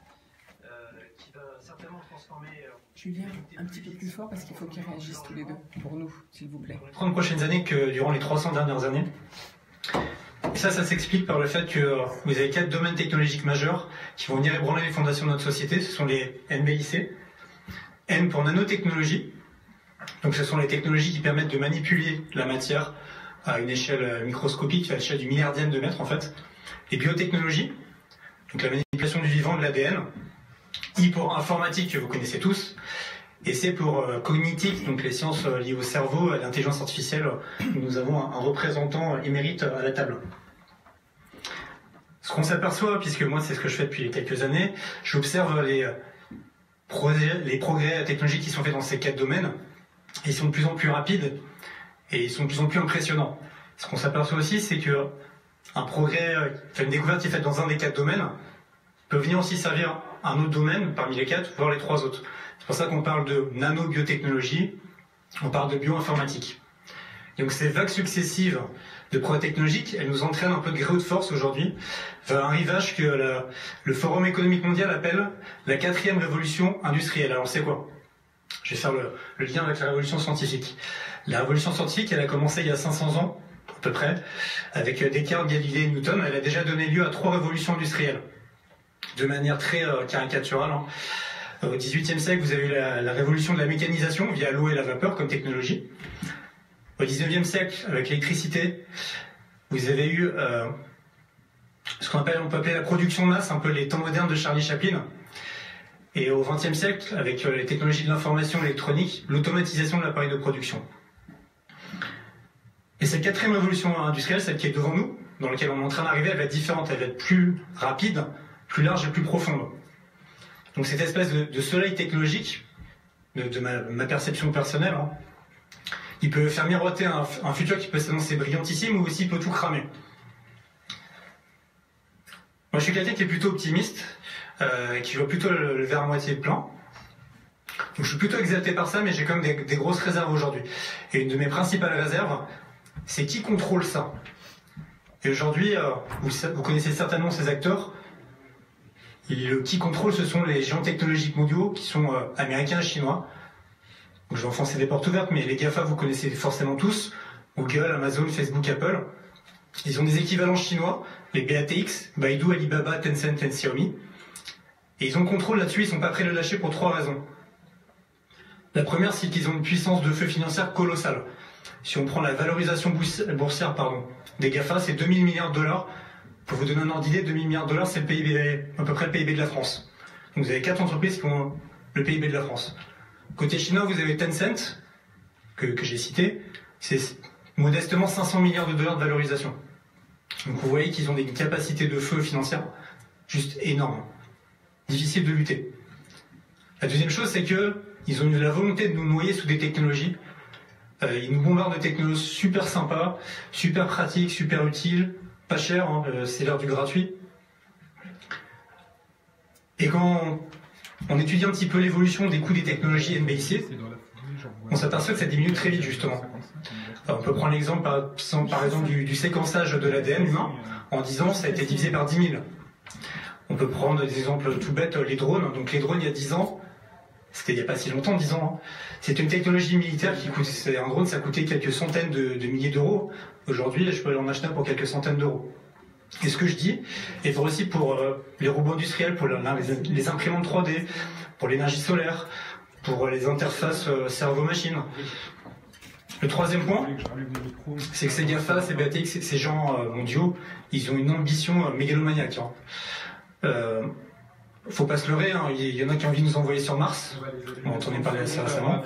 qui va certainement transformer... Julien, un petit peu plus fort parce qu'il faut qu'ils réagissent tous les deux, pour nous, s'il vous plaît. Pour les 30 prochaines années que durant les 300 dernières années. Et ça s'explique par le fait que vous avez 4 domaines technologiques majeurs qui vont venir ébranler les fondations de notre société. Ce sont les NBIC. N pour nanotechnologie. Donc ce sont les technologies qui permettent de manipuler la matière à une échelle microscopique, à l'échelle du milliardième de mètre en fait. Les biotechnologies, donc la manipulation du vivant, de l'ADN. I pour informatique, que vous connaissez tous. Et C pour cognitique, donc les sciences liées au cerveau, à l'intelligence artificielle. Nous avons un représentant émérite à la table. Ce qu'on s'aperçoit, puisque moi c'est ce que je fais depuis quelques années, j'observe les progrès technologiques qui sont faits dans ces 4 domaines. Ils sont de plus en plus rapides et ils sont de plus en plus impressionnants. Ce qu'on s'aperçoit aussi, c'est que une découverte qui est faite dans un des 4 domaines peut venir aussi servir un autre domaine parmi les 4, voire les 3 autres. C'est pour ça qu'on parle de nanobiotechnologie, on parle de bioinformatique. Donc ces vagues successives de progrès technologiques, elles nous entraînent un peu de gré ou de force aujourd'hui vers un rivage que le Forum économique mondial appelle la 4e révolution industrielle. Alors c'est quoi? Je vais faire le lien avec la révolution scientifique. La révolution scientifique, elle a commencé il y a 500 ans, à peu près, avec Descartes, Galilée et Newton. Elle a déjà donné lieu à 3 révolutions industrielles, de manière très caricaturale. Au XVIIIe siècle, vous avez eu la révolution de la mécanisation via l'eau et la vapeur comme technologie. Au XIXe siècle, avec l'électricité, vous avez eu ce on peut appeler la production de masse, un peu les temps modernes de Charlie Chaplin. Et au XXe siècle, avec les technologies de l'information électronique, l'automatisation de l'appareil de production. Et cette 4e révolution industrielle, celle qui est devant nous, dans laquelle on est en train d'arriver, elle va être différente, elle va être plus rapide, plus large et plus profonde. Donc cette espèce de soleil technologique, de ma perception personnelle, il peut faire miroiter un futur qui peut s'annoncer brillantissime ou aussi peut tout cramer. Moi je suis quelqu'un qui est plutôt optimiste, qui voit plutôt le verre à moitié plein. Donc je suis plutôt exalté par ça, mais j'ai quand même des grosses réserves aujourd'hui. Et une de mes principales réserves, c'est qui contrôle ça. Et aujourd'hui, vous connaissez certainement ces acteurs. Qui contrôle, ce sont les géants technologiques mondiaux qui sont américains et chinois. Donc, je vais enfoncer des portes ouvertes, mais les GAFA, vous connaissez forcément tous. Google, Amazon, Facebook, Apple. Ils ont des équivalents chinois, les BATX, Baidu, Alibaba, Tencent et Xiaomi. Et ils ont le contrôle là-dessus, ils sont pas prêts de le lâcher pour 3 raisons. La première, c'est qu'ils ont une puissance de feu financière colossale. Si on prend la valorisation boursière des GAFA, c'est 2000 milliards de dollars. Pour vous donner un ordre d'idée, 2000 milliards de dollars, c'est à peu près le PIB de la France. Donc vous avez 4 entreprises qui ont le PIB de la France. Côté chinois, vous avez Tencent, que j'ai cité, c'est modestement 500 milliards de dollars de valorisation. Donc vous voyez qu'ils ont une capacité de feu financière juste énorme. Difficile de lutter. La deuxième chose, c'est qu'ils ont eu la volonté de nous noyer sous des technologies. Ils nous bombardent de technologies super sympas, super pratiques, super utiles, pas cher, c'est l'heure du gratuit. Et quand on étudie un petit peu l'évolution des coûts des technologies NBIC, on s'aperçoit que ça diminue très vite justement. Alors, on peut prendre l'exemple par exemple du séquençage de l'ADN humain. En 10 ans, ça a été divisé par 10 000. On peut prendre des exemples tout bêtes, les drones. Donc les drones il y a 10 ans, c'était il n'y a pas si longtemps, 10 ans. C'est une technologie militaire qui coûte, un drone ça coûtait quelques centaines de milliers d'euros. Aujourd'hui, je peux en acheter un pour quelques centaines d'euros. Et ce que je dis est vrai aussi pour les robots industriels, pour les imprimantes 3D, pour l'énergie solaire, pour les interfaces cerveau-machine. Le troisième point, c'est que ces GAFA, ces BATX, ces gens mondiaux, ils ont une ambition mégalomaniaque. Faut pas se leurrer, il y en a qui ont envie de nous envoyer sur Mars, on entendait parler assez récemment.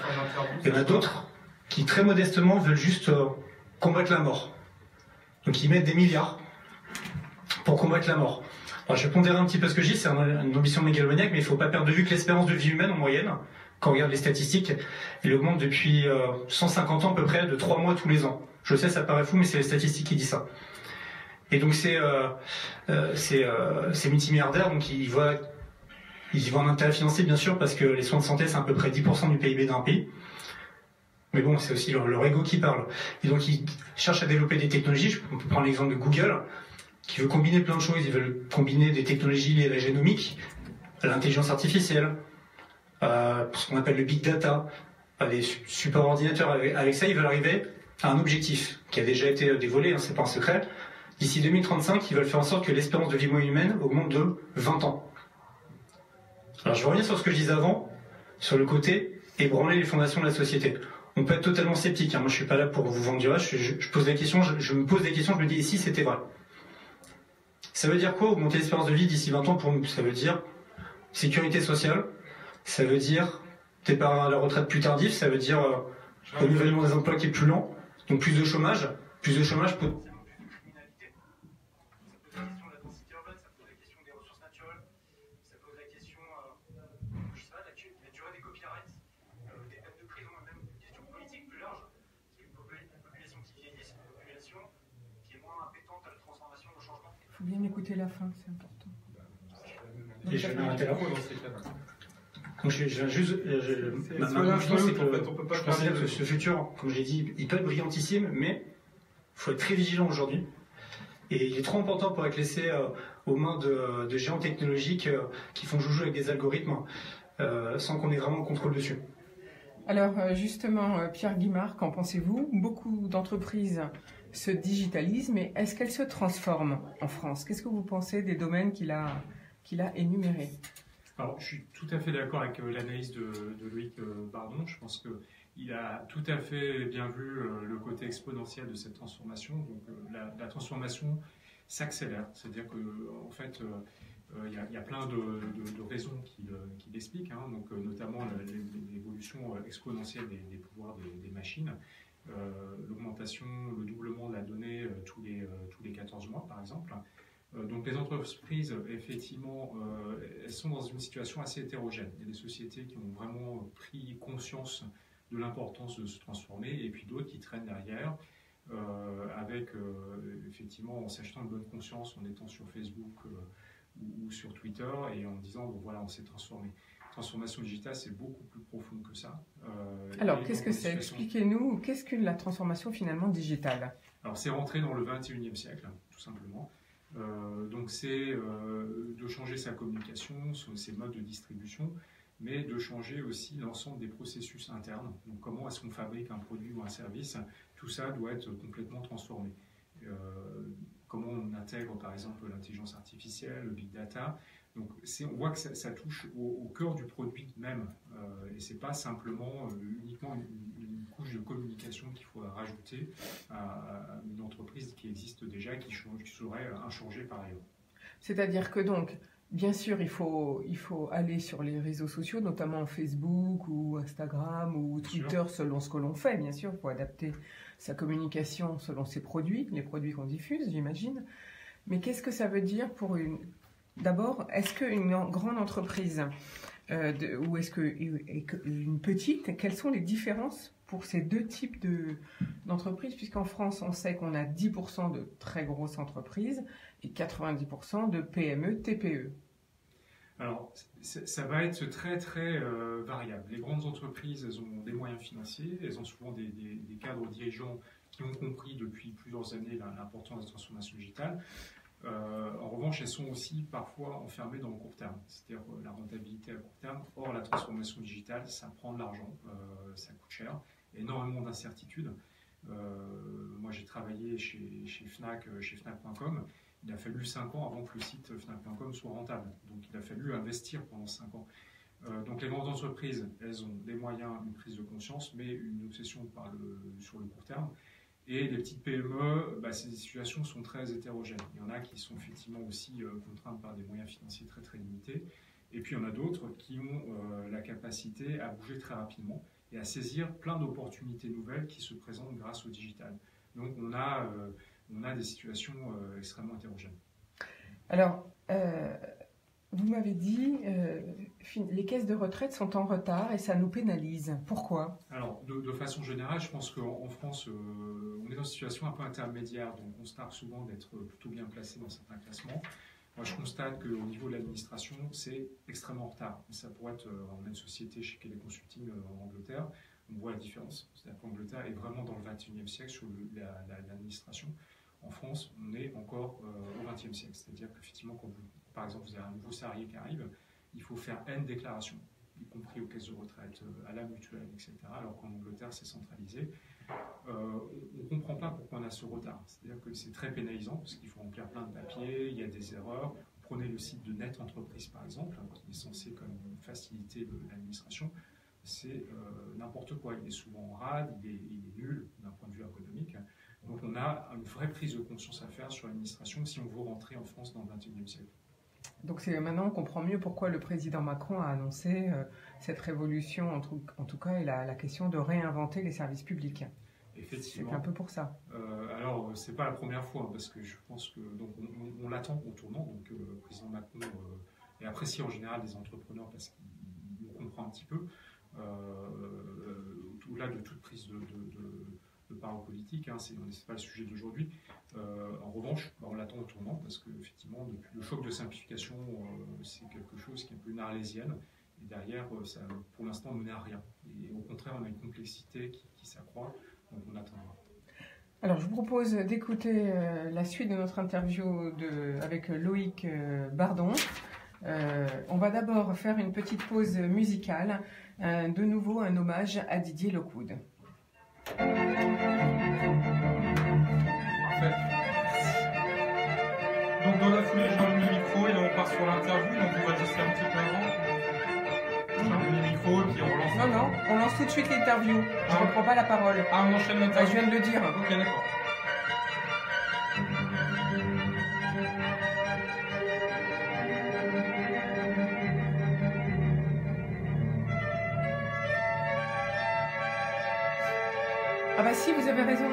Il y en a d'autres qui très modestement veulent juste combattre la mort. Donc ils mettent des milliards pour combattre la mort. Alors je vais pondérer un petit peu ce que je dis, c'est une ambition mégalomaniaque, mais il ne faut pas perdre de vue que l'espérance de vie humaine en moyenne, quand on regarde les statistiques, elle augmente depuis 150 ans à peu près, de 3 mois tous les ans. Je sais, ça paraît fou, mais c'est les statistiques qui disent ça. Et donc ces multimilliardaires, donc ils y voient un intérêt financier bien sûr, parce que les soins de santé c'est à peu près 10% du PIB d'un pays. Mais bon, c'est aussi leur ego qui parle. Et donc ils cherchent à développer des technologies, on peut prendre l'exemple de Google, qui veut combiner plein de choses. Ils veulent combiner des technologies liées à la génomique, l'intelligence artificielle, ce qu'on appelle le big data, les supports ordinateurs. Avec ça, ils veulent arriver à un objectif qui a déjà été dévoilé, hein, c'est pas un secret. D'ici 2035, ils veulent faire en sorte que l'espérance de vie moyenne humaine augmente de 20 ans. Alors je reviens sur ce que je disais avant, sur le côté ébranler les fondations de la société. On peut être totalement sceptique, hein. Moi je suis pas là pour vous vendre du rêve, je pose des questions, je me pose des questions, je me dis et si c'était vrai? Ça veut dire quoi augmenter l'espérance de vie d'ici 20 ans pour nous? Ça veut dire sécurité sociale, ça veut dire départ à la retraite plus tardif, ça veut dire renouvellement des emplois qui est plus lent, donc plus de chômage peut... Il faut bien écouter la fin, c'est important. Et je vais m'arrêter là. Donc ma conclusion, c'est que je considère que ce futur, comme j'ai dit, il peut être brillantissime, mais il faut être très vigilant aujourd'hui. Et il est trop important pour être laissé aux mains de géants technologiques qui font joujou avec des algorithmes sans qu'on ait vraiment le contrôle dessus. Alors justement, Pierre Guimard, qu'en pensez-vous? Beaucoup d'entreprises se digitalisent, mais est-ce qu'elles se transforment en France? Qu'est-ce que vous pensez des domaines qu'il a énumérés? Alors, je suis tout à fait d'accord avec l'analyse de Loïc Bardon. Je pense qu'il a tout à fait bien vu le côté exponentiel de cette transformation. Donc, la transformation s'accélère. C'est-à-dire qu'en fait, il y a plein de raisons qui l'expliquent, hein. Donc, notamment l'évolution exponentielle des pouvoirs des machines. L'augmentation, le doublement de la donnée tous les 14 mois, par exemple. Donc les entreprises, effectivement, elles sont dans une situation assez hétérogène. Il y a des sociétés qui ont vraiment pris conscience de l'importance de se transformer, et puis d'autres qui traînent derrière, avec, effectivement, en s'achetant une bonne conscience, en étant sur Facebook ou sur Twitter, et en disant, bon voilà, on s'est transformé. Transformation digitale, c'est beaucoup plus profond que ça. Alors, qu'est-ce que c'est? Expliquez-nous, qu'est-ce que la transformation finalement digitale? Alors, c'est rentrer dans le 21e siècle, tout simplement. Donc, c'est de changer sa communication, ses modes de distribution, mais de changer aussi l'ensemble des processus internes. Donc, comment est-ce qu'on fabrique un produit ou un service? Tout ça doit être complètement transformé. Comment on intègre, par exemple, l'intelligence artificielle, le big data. Donc, on voit que ça touche au cœur du produit même, et c'est pas simplement uniquement une couche de communication qu'il faut rajouter à une entreprise qui existe déjà et qui serait inchangée par ailleurs. C'est-à-dire que donc, bien sûr, il faut aller sur les réseaux sociaux, notamment Facebook ou Instagram ou Twitter, selon ce que l'on fait, bien sûr, il faut adapter sa communication selon ses produits, les produits qu'on diffuse, j'imagine. Mais qu'est-ce que ça veut dire pour une... D'abord, est-ce qu'une grande entreprise ou est-ce qu'une petite, quelles sont les différences pour ces deux types d'entreprises? Puisqu'en France, on sait qu'on a 10% de très grosses entreprises et 90% de PME, TPE. Alors, ça va être très très variable. Les grandes entreprises, elles ont des moyens financiers, elles ont souvent des cadres dirigeants qui ont compris depuis plusieurs années l'importance de la transformation digitale. En revanche, elles sont aussi parfois enfermées dans le court terme, c'est-à-dire la rentabilité à court terme. Or, la transformation digitale, ça prend de l'argent, ça coûte cher, énormément d'incertitudes. Moi, j'ai travaillé chez Fnac, chez Fnac.com. Il a fallu 5 ans avant que le site Fnac.com soit rentable. Donc, il a fallu investir pendant 5 ans. Donc, les grandes entreprises, elles ont des moyens, une prise de conscience, mais une obsession sur le court terme. Et les petites PME, ces situations sont très hétérogènes. Il y en a qui sont effectivement aussi contraintes par des moyens financiers très très limités. Et puis il y en a d'autres qui ont la capacité à bouger très rapidement et à saisir plein d'opportunités nouvelles qui se présentent grâce au digital. Donc on a des situations extrêmement hétérogènes. Alors, vous m'avez dit les caisses de retraite sont en retard et ça nous pénalise. Pourquoi? Alors, de façon générale, je pense qu'en France, on est dans une situation un peu intermédiaire, donc on constate souvent d'être plutôt bien placé dans certains classements. Moi, je constate qu'au niveau de l'administration, c'est extrêmement en retard. Ça pourrait être, on a une société chez Kelly Consulting en Angleterre, on voit la différence. C'est-à-dire qu'Angleterre est vraiment dans le 21e siècle sur l'administration. En France, on est encore au 20e siècle. C'est-à-dire qu'effectivement, quand par exemple, vous avez un nouveau salarié qui arrive, il faut faire N déclarations, y compris aux caisses de retraite, à la mutuelle, etc. Alors qu'en Angleterre, c'est centralisé. On ne comprend pas pourquoi on a ce retard. C'est-à-dire que c'est très pénalisant, parce qu'il faut remplir plein de papiers, il y a des erreurs. Prenez le site de Net Entreprise, par exemple, qui est censé quand même faciliter l'administration. C'est n'importe quoi. Il est souvent en rade, il est nul d'un point de vue économique. Donc on a une vraie prise de conscience à faire sur l'administration si on veut rentrer en France dans le XXIe siècle. Donc maintenant on comprend mieux pourquoi le président Macron a annoncé cette révolution, en tout cas, et la question de réinventer les services publics. Effectivement. C'est un peu pour ça. Alors, c'est pas la première fois, parce que je pense que donc on l'attend au tournant. Donc, le président Macron est apprécié en général des entrepreneurs parce qu'il nous comprend un petit peu. Au-delà de toute prise de parole politique, c'est pas le sujet d'aujourd'hui. En revanche, on l'attend au tournant parce que effectivement, depuis le choc de simplification, c'est quelque chose qui est un peu une arlésienne. Et derrière, ça, pour l'instant, ne menait à rien. Et au contraire, on a une complexité qui s'accroît. Donc on attendra. Alors je vous propose d'écouter la suite de notre interview avec Loïc Bardon. On va d'abord faire une petite pause musicale, de nouveau un hommage à Didier Lockwood. Parfait. Donc dans la foulée, j'ai mis le micro et là on part sur l'interview, donc on va juste un petit peu avant. J'ai mis le micro et puis on relance. Non, on lance tout de suite l'interview. Je ne reprends pas la parole. Ah, on enchaîne l'interview. Je viens de le dire. Ok, d'accord. Ah bah si, vous avez raison.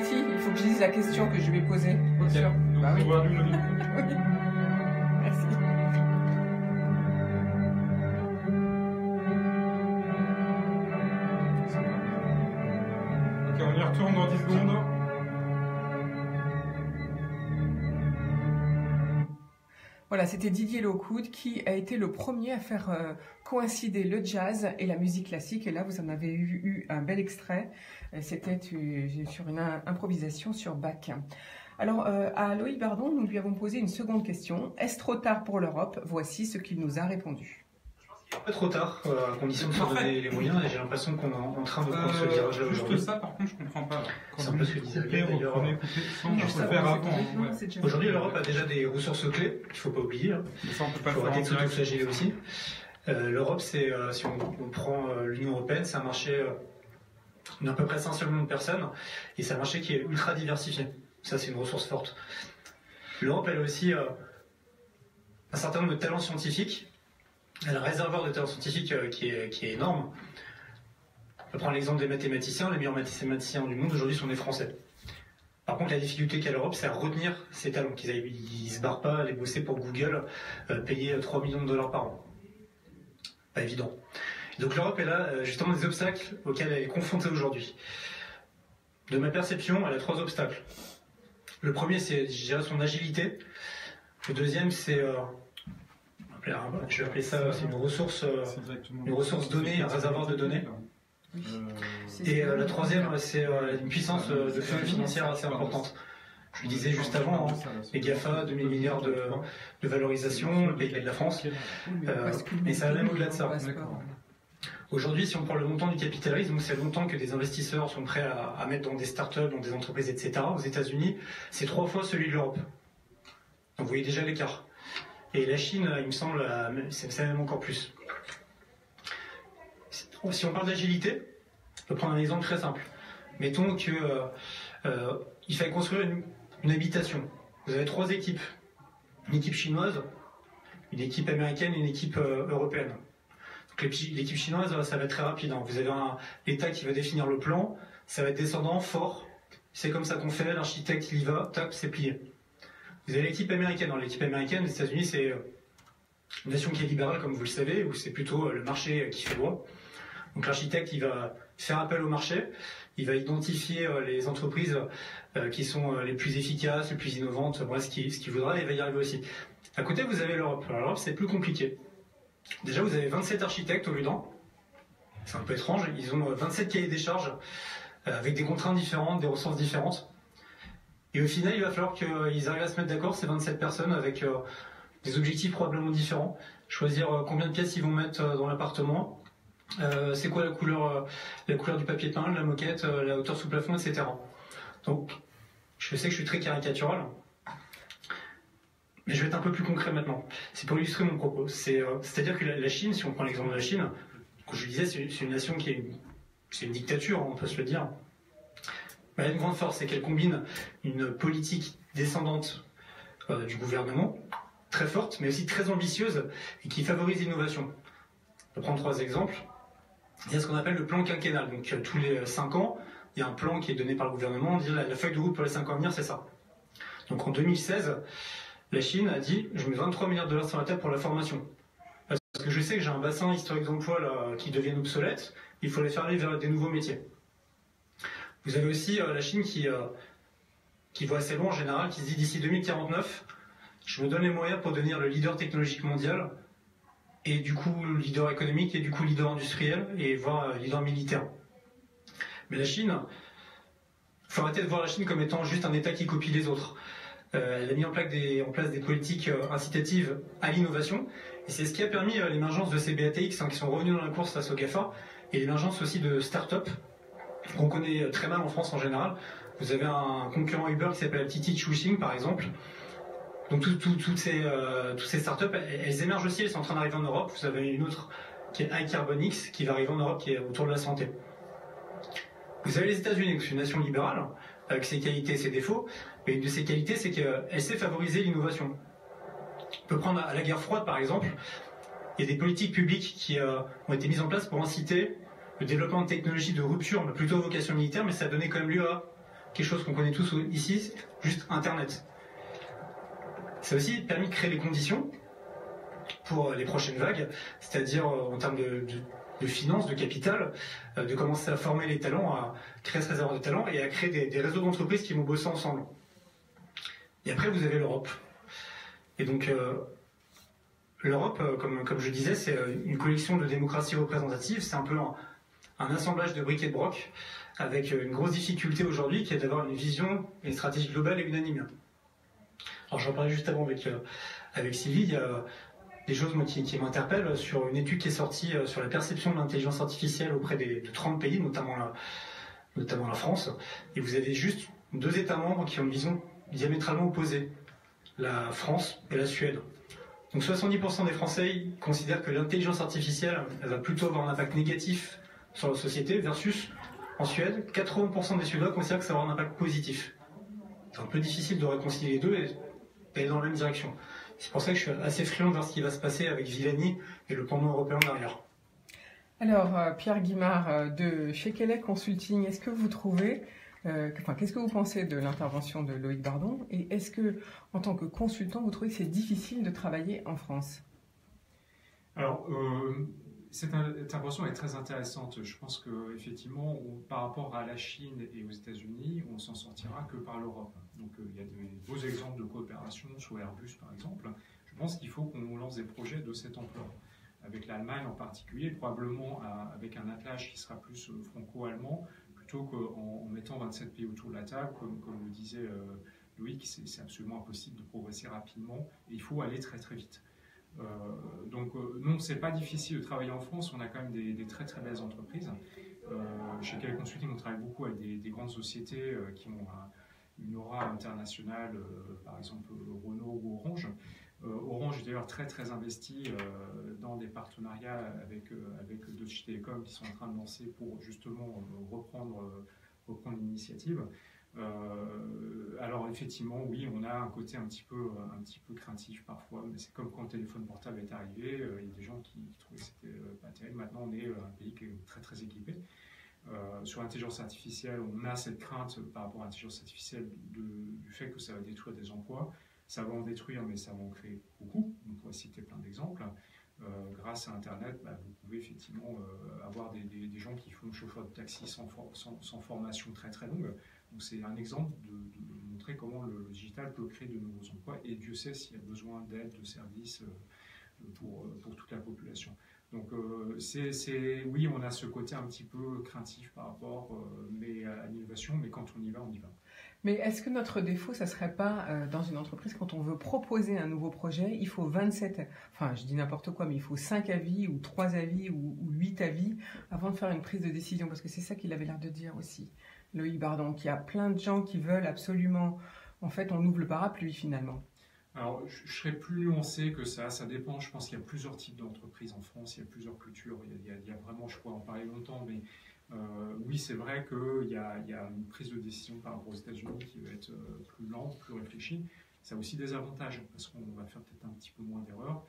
Si, il faut que je dise la question que je vais poser. Ok, sûr. donc Bah oui. on va allumer le micro. Oui. Merci. Ok, on y retourne dans 10 secondes. Voilà, c'était Didier Lockwood qui a été le premier à faire coïncider le jazz et la musique classique. Et là, vous en avez eu un bel extrait. C'était sur une improvisation sur Bach. Alors, à Loïc Bardon, nous lui avons posé une seconde question. Est-ce trop tard pour l'Europe? Voici ce qu'il nous a répondu. Un peu trop tard, à condition de se donner les moyens, et j'ai l'impression qu'on est en train de prendre ce virage-là aujourd'hui. Juste ça, par contre, je comprends pas. C'est un peu ce que disait d'ailleurs. Aujourd'hui, l'Europe a déjà des ressources clés qu'il ne faut pas oublier. Il faut arrêter de s'autoflageller aussi. L'Europe, c'est, si on prend l'Union européenne, c'est un marché d'à peu près 500 millions de personnes, et c'est un marché qui est ultra diversifié. Ça, c'est une ressource forte. L'Europe, elle a aussi un certain nombre de talents scientifiques. Elle a un réservoir de talents scientifiques qui est énorme. On peut prendre l'exemple des mathématiciens. Les meilleurs mathématiciens du monde aujourd'hui sont des Français. Par contre, la difficulté qu'a l'Europe, c'est à retenir ces talents. Ils se barrent pas à aller bosser pour Google, payer 3 millions de dollars par an. Pas évident. Et donc l'Europe, elle a justement des obstacles auxquels elle est confrontée aujourd'hui. De ma perception, elle a 3 obstacles. Le premier, c'est, je dirais, son agilité. Le deuxième, c'est... je vais appeler ça, c'est une ressource donnée, un réservoir de données. Et la troisième, c'est une puissance de flux financière assez importante. Je le disais juste avant, les GAFA, 2000 milliards de valorisation, le pays de la France, et ça va même au-delà de ça. Aujourd'hui, si on prend le montant du capitalisme, c'est le montant que des investisseurs sont prêts à mettre dans des startups, dans des entreprises, etc. Aux États-Unis, c'est 3 fois celui de l'Europe. Donc vous voyez déjà l'écart. Et la Chine, il me semble, c'est même encore plus. Si on parle d'agilité, on peut prendre un exemple très simple. Mettons qu'il fallait construire une habitation. Vous avez 3 équipes. Une équipe chinoise, une équipe américaine et une équipe européenne. L'équipe chinoise, ça va être très rapide. Vous avez l'État qui va définir le plan, ça va être descendant, fort. C'est comme ça qu'on fait, l'architecte il y va, tac, c'est plié. Vous avez l'équipe américaine. Dans l'équipe américaine, les États-Unis, c'est une nation qui est libérale, comme vous le savez, où c'est plutôt le marché qui fait loi. Donc l'architecte, il va faire appel au marché, il va identifier les entreprises qui sont les plus efficaces, les plus innovantes, bref, ce qu'il voudra, et il va y arriver aussi. À côté, vous avez l'Europe. Alors l'Europe, c'est plus compliqué. Déjà, vous avez 27 architectes au lieu d'un. C'est un peu étrange. Ils ont 27 cahiers des charges avec des contraintes différentes, des ressources différentes. Et au final, il va falloir qu'ils arrivent à se mettre d'accord, ces 27 personnes, avec des objectifs probablement différents, choisir combien de pièces ils vont mettre dans l'appartement, c'est quoi la couleur du papier peint, la moquette, la hauteur sous plafond, etc. Donc, je sais que je suis très caricatural, mais je vais être un peu plus concret maintenant. C'est pour illustrer mon propos. C'est-à-dire que la Chine, si on prend l'exemple de la Chine, comme je le disais, c'est une nation c'est une dictature, on peut se le dire. Mais elle a une grande force, c'est qu'elle combine une politique descendante du gouvernement, très forte, mais aussi très ambitieuse, et qui favorise l'innovation. Je vais prendre 3 exemples. Il y a ce qu'on appelle le plan quinquennal. Donc tous les 5 ans, il y a un plan qui est donné par le gouvernement, on dit la feuille de route pour les 5 ans à venir, c'est ça. Donc en 2016, la Chine a dit, je mets 23 milliards de dollars sur la table pour la formation. Parce que je sais que j'ai un bassin historique d'emploi qui deviennent obsolètes, il faut les faire aller vers des nouveaux métiers. Vous avez aussi la Chine qui voit assez loin en général, qui se dit d'ici 2049, je me donne les moyens pour devenir le leader technologique mondial, et du coup le leader économique, et du coup leader industriel, et voire leader militaire. Mais la Chine, il faut arrêter de voir la Chine comme étant juste un État qui copie les autres. Elle a mis en place des politiques incitatives à l'innovation, et c'est ce qui a permis l'émergence de ces BATX qui sont revenus dans la course face au GAFA, et l'émergence aussi de start-up qu'on connaît très mal en France en général. Vous avez un concurrent Uber qui s'appelle Titi Chuxing par exemple. Donc toutes ces startups, elles émergent aussi, elles sont en train d'arriver en Europe. Vous avez une autre qui est iCarbonix qui va arriver en Europe, qui est autour de la santé. Vous avez les États-Unis, c'est une nation libérale, avec ses qualités et ses défauts, mais une de ses qualités, c'est qu'elle sait favoriser l'innovation. On peut prendre à la guerre froide par exemple, il y a des politiques publiques qui ont été mises en place pour inciter le développement de technologies de rupture, mais plutôt à vocation militaire, mais ça a donné quand même lieu à quelque chose qu'on connaît tous ici, juste Internet. Ça a aussi permis de créer les conditions pour les prochaines vagues, c'est-à-dire en termes de finances, de capital, de commencer à former les talents, à créer ce réservoir de talents et à créer des réseaux d'entreprises qui vont bosser ensemble. Et après, vous avez l'Europe. Et donc, l'Europe, comme je disais, c'est une collection de démocraties représentatives, c'est un peu un assemblage de briques et de brocs, avec une grosse difficulté aujourd'hui qui est d'avoir une vision et une stratégie globale et unanime. Alors j'en parlais juste avant avec Sylvie, il y a des choses qui m'interpellent sur une étude qui est sortie sur la perception de l'intelligence artificielle auprès de 30 pays, notamment la France, et vous avez juste 2 États membres qui ont une vision diamétralement opposée, la France et la Suède. Donc 70% des Français considèrent que l'intelligence artificielle elle va plutôt avoir un impact négatif sur la société, versus en Suède, 80% des Suédois considèrent que ça va avoir un impact positif. C'est un peu difficile de réconcilier les deux et d'aller dans la même direction. C'est pour ça que je suis assez friand de voir ce qui va se passer avec Vivani et le pendant européen derrière. Alors, Pierre Guimard de chez Kelly Consulting, est-ce que vous trouvez, qu'est-ce que vous pensez de l'intervention de Loïc Bardon, et est-ce que, en tant que consultant, vous trouvez que c'est difficile de travailler en France? Alors, cette intervention est très intéressante. Je pense qu'effectivement, par rapport à la Chine et aux États-Unis, on s'en sortira que par l'Europe. Donc il y a de beaux exemples de coopération sur Airbus par exemple. Je pense qu'il faut qu'on lance des projets de cette ampleur. Avec l'Allemagne en particulier, probablement avec un attelage qui sera plus franco-allemand, plutôt qu'en mettant 27 pays autour de la table, comme le disait Loïc, c'est absolument impossible de progresser rapidement et il faut aller très très vite. Donc non, c'est pas difficile de travailler en France, on a quand même des très très belles entreprises. Chez Kelly Consulting, on travaille beaucoup avec des grandes sociétés qui ont une aura internationale, par exemple Renault ou Orange. Orange est d'ailleurs très très investi dans des partenariats avec Deutsche Telekom qui sont en train de lancer pour justement reprendre l'initiative. Alors effectivement, oui, on a un côté un petit peu craintif parfois, mais c'est comme quand le téléphone portable est arrivé, il y a des gens qui trouvaient que c'était pas terrible. Maintenant, on est un pays qui est très très équipé. Sur l'intelligence artificielle, on a cette crainte par rapport à l'intelligence artificielle du fait que ça va détruire des emplois. Ça va en détruire, mais ça va en créer beaucoup. On pourrait citer plein d'exemples. Grâce à Internet, vous pouvez effectivement avoir des gens qui font chauffeur de taxi sans formation très très longue. Donc c'est un exemple de montrer comment le digital peut créer de nouveaux emplois, et Dieu sait s'il y a besoin d'aide, de services pour toute la population. Donc oui, on a ce côté un petit peu craintif par rapport à l'innovation, mais quand on y va, on y va. Mais est-ce que notre défaut, ça serait pas dans une entreprise, quand on veut proposer un nouveau projet, il faut 27, enfin je dis n'importe quoi, mais il faut 5 avis ou 3 avis ou 8 avis avant de faire une prise de décision, parce que c'est ça qu'il avait l'air de dire aussi, Loïc Bardon, qu'il y a plein de gens qui veulent absolument, en fait on ouvre le parapluie finalement. Alors, je serais plus nuancé que ça dépend. Je pense qu'il y a plusieurs types d'entreprises en France, il y a plusieurs cultures, il y a vraiment, je pourrais en parler longtemps, mais oui, c'est vrai qu'il y a une prise de décision par rapport aux États-Unis qui va être plus lente, plus réfléchie. Ça a aussi des avantages, parce qu'on va faire peut-être un petit peu moins d'erreurs.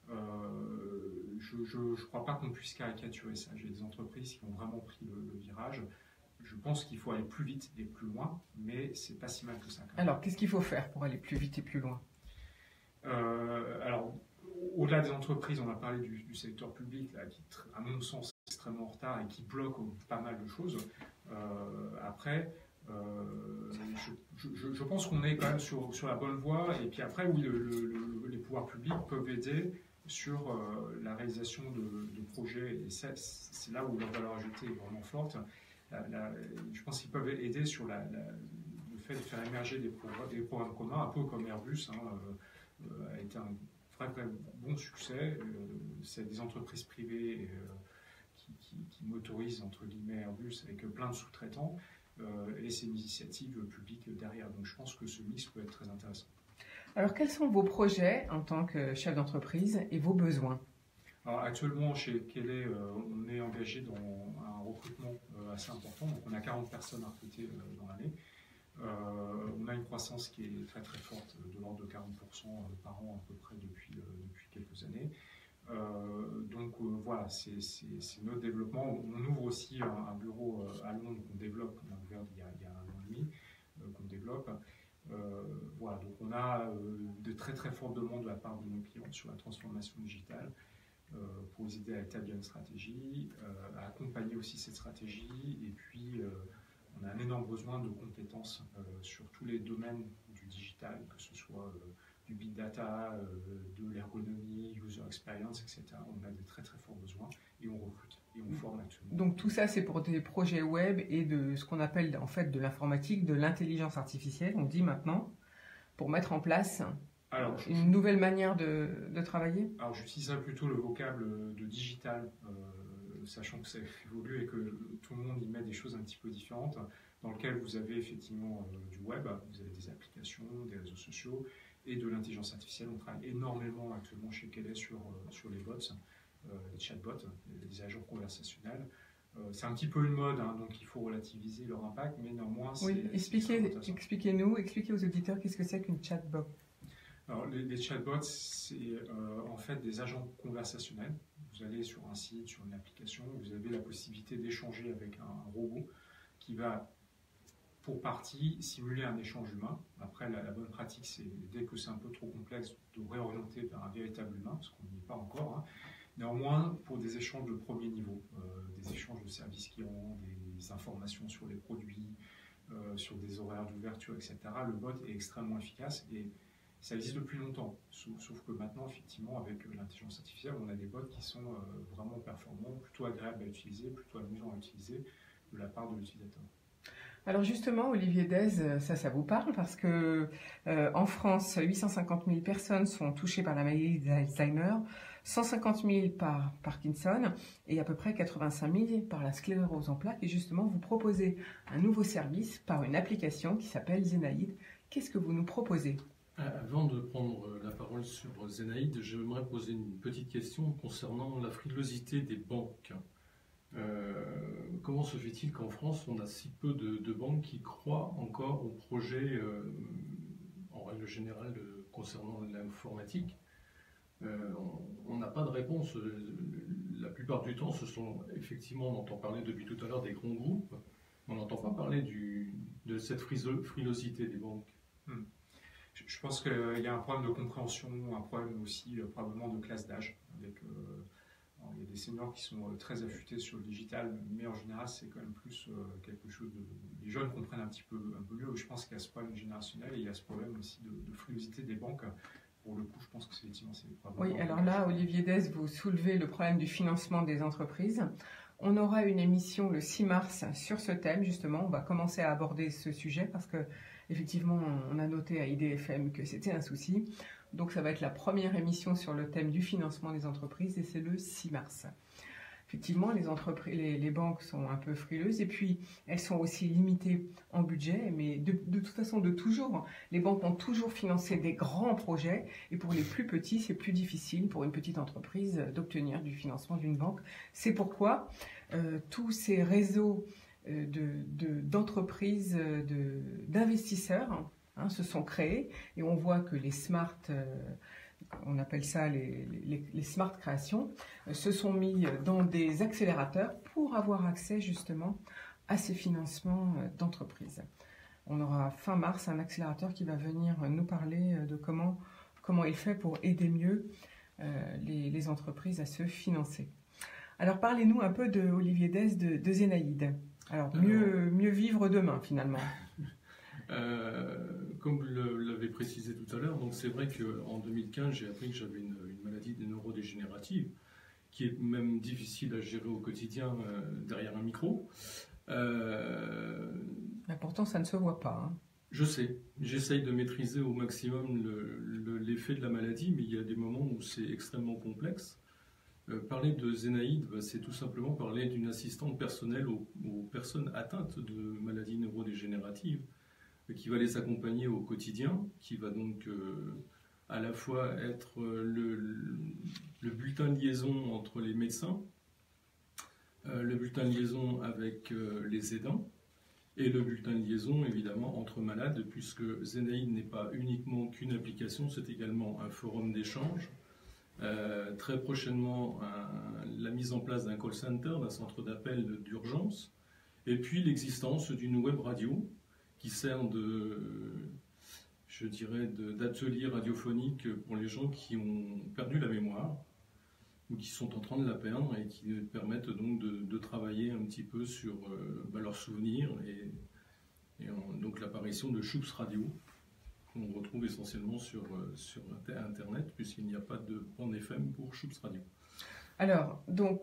Je ne crois pas qu'on puisse caricaturer ça. J'ai des entreprises qui ont vraiment pris le virage. Je pense qu'il faut aller plus vite et plus loin, mais c'est pas si mal que ça. Alors, qu'est-ce qu'il faut faire pour aller plus vite et plus loin? Alors, au-delà des entreprises, on a parlé du secteur public, là, qui, à mon sens, est extrêmement en retard et qui bloque pas mal de choses. Après, je pense qu'on est quand même sur la bonne voie. Et puis après, oui, les pouvoirs publics peuvent aider sur la réalisation de projets. Et c'est là où leur valeur ajoutée est vraiment forte. Je pense qu'ils peuvent aider sur le fait de faire émerger des programmes communs, un peu comme Airbus a été un vrai bon succès. C'est des entreprises privées qui motorisent entre guillemets Airbus avec plein de sous-traitants et c'est une initiative publique derrière. Donc je pense que ce mix peut être très intéressant. Alors quels sont vos projets en tant que chef d'entreprise et vos besoins? Alors, actuellement, chez Kelly, on est engagé dans un recrutement assez important. Donc, on a 40 personnes à recruter dans l'année. On a une croissance qui est très très forte, de l'ordre de 40% par an à peu près depuis quelques années. Donc voilà, c'est notre développement. On ouvre aussi un bureau à Londres qu'on développe, on a ouvert il y a 1 an et demi, qu'on développe. Voilà, donc on a de très très fortes demandes de la part de nos clients sur la transformation digitale. Pour les aider à établir une stratégie, à accompagner aussi cette stratégie, et puis on a un énorme besoin de compétences sur tous les domaines du digital, que ce soit du big data, de l'ergonomie, user experience, etc. On a des très très forts besoins et on recrute et on forme actuellement. Donc tout ça c'est pour des projets web et de ce qu'on appelle en fait de l'informatique, de l'intelligence artificielle, on dit maintenant, pour mettre en place une nouvelle manière de travailler? Alors j'utiliserais plutôt le vocable de digital, sachant que ça évolue et que tout le monde y met des choses un petit peu différentes, dans lequel vous avez effectivement du web, vous avez des applications, des réseaux sociaux et de l'intelligence artificielle. On travaille énormément actuellement chez Kelly sur les bots, les chatbots, les agents conversationnels. C'est un petit peu une mode, hein, donc il faut relativiser leur impact, mais néanmoins... Oui, expliquez-nous, expliquez aux auditeurs qu'est-ce que c'est qu'une chatbot. Alors, les chatbots, c'est en fait des agents conversationnels. Vous allez sur un site, sur une application, vous avez la possibilité d'échanger avec un robot qui va, pour partie, simuler un échange humain. Après, la bonne pratique, c'est dès que c'est un peu trop complexe, de réorienter vers un véritable humain, parce qu'on n'y est pas encore. Hein. Néanmoins, pour des échanges de premier niveau, des échanges de services clients, des informations sur les produits, sur des horaires d'ouverture, etc., le bot est extrêmement efficace et ça existe depuis longtemps, sauf que maintenant, effectivement, avec l'intelligence artificielle, on a des bots qui sont vraiment performants, plutôt agréables à utiliser, plutôt amusants à utiliser de la part de l'utilisateur. Alors justement, Olivier Dez, ça vous parle parce que en France, 850 000 personnes sont touchées par la maladie d'Alzheimer, 150 000 par Parkinson et à peu près 85 000 par la sclérose en plaques. Et justement, vous proposez un nouveau service par une application qui s'appelle Zenaïd. Qu'est-ce que vous nous proposez ? Avant de prendre la parole sur Zenaïd, j'aimerais poser une petite question concernant la frilosité des banques. Comment se fait-il qu'en France, on a si peu de banques qui croient encore au projet, en règle générale, concernant l'informatique? On n'a pas de réponse. La plupart du temps, ce sont effectivement, on entend parler depuis tout à l'heure des grands groupes, on n'entend pas parler de cette frilosité des banques. Je pense qu'il y a un problème de compréhension, un problème aussi probablement de classe d'âge. Il y a des seniors qui sont très affûtés sur le digital, mais en général c'est quand même plus quelque chose de... Les jeunes comprennent un peu mieux. Je pense qu'il y a ce problème générationnel et il y a ce problème aussi de frilosité des banques. Pour le coup, je pense que c'est probablement... Oui, alors là, Olivier Dez, vous soulevez le problème du financement des entreprises. On aura une émission le 6 mars sur ce thème, justement. On va commencer à aborder ce sujet parce que, effectivement, on a noté à IDFM que c'était un souci. Donc, ça va être la première émission sur le thème du financement des entreprises et c'est le 6 mars. Effectivement, les banques sont un peu frileuses et puis elles sont aussi limitées en budget, mais de toute façon, de toujours, les banques ont toujours financé des grands projets et pour les plus petits, c'est plus difficile pour une petite entreprise d'obtenir du financement d'une banque. C'est pourquoi tous ces réseaux d'entreprises, d'investisseurs se sont créés et on voit que les smart... on appelle ça les smart créations, se sont mis dans des accélérateurs pour avoir accès justement à ces financements d'entreprises. On aura fin mars un accélérateur qui va venir nous parler de comment il fait pour aider mieux les entreprises à se financer. Alors parlez-nous un peu de Olivier Dès de Zénaïde. Alors mieux vivre demain finalement. Comme vous l'avez précisé tout à l'heure, donc c'est vrai qu'en 2015, j'ai appris que j'avais une maladie neurodégénérative qui est même difficile à gérer au quotidien derrière un micro. Pourtant, ça ne se voit pas. Hein. Je sais. J'essaye de maîtriser au maximum l'effet de la maladie, mais il y a des moments où c'est extrêmement complexe. Parler de Zénaïde, c'est tout simplement parler d'une assistante personnelle aux personnes atteintes de maladies neurodégénératives, qui va les accompagner au quotidien, qui va donc à la fois être le bulletin de liaison entre les médecins, le bulletin de liaison avec les aidants, et le bulletin de liaison évidemment entre malades, puisque Zénaïde n'est pas uniquement qu'une application, c'est également un forum d'échange. Très prochainement, la mise en place d'un call center, d'un centre d'appel d'urgence, et puis l'existence d'une web radio, qui sert d'atelier radiophonique pour les gens qui ont perdu la mémoire ou qui sont en train de la perdre et qui permettent donc de travailler un petit peu sur leurs souvenirs et donc l'apparition de Choups Radio qu'on retrouve essentiellement sur Internet puisqu'il n'y a pas de bande FM pour Choups Radio. Alors, donc,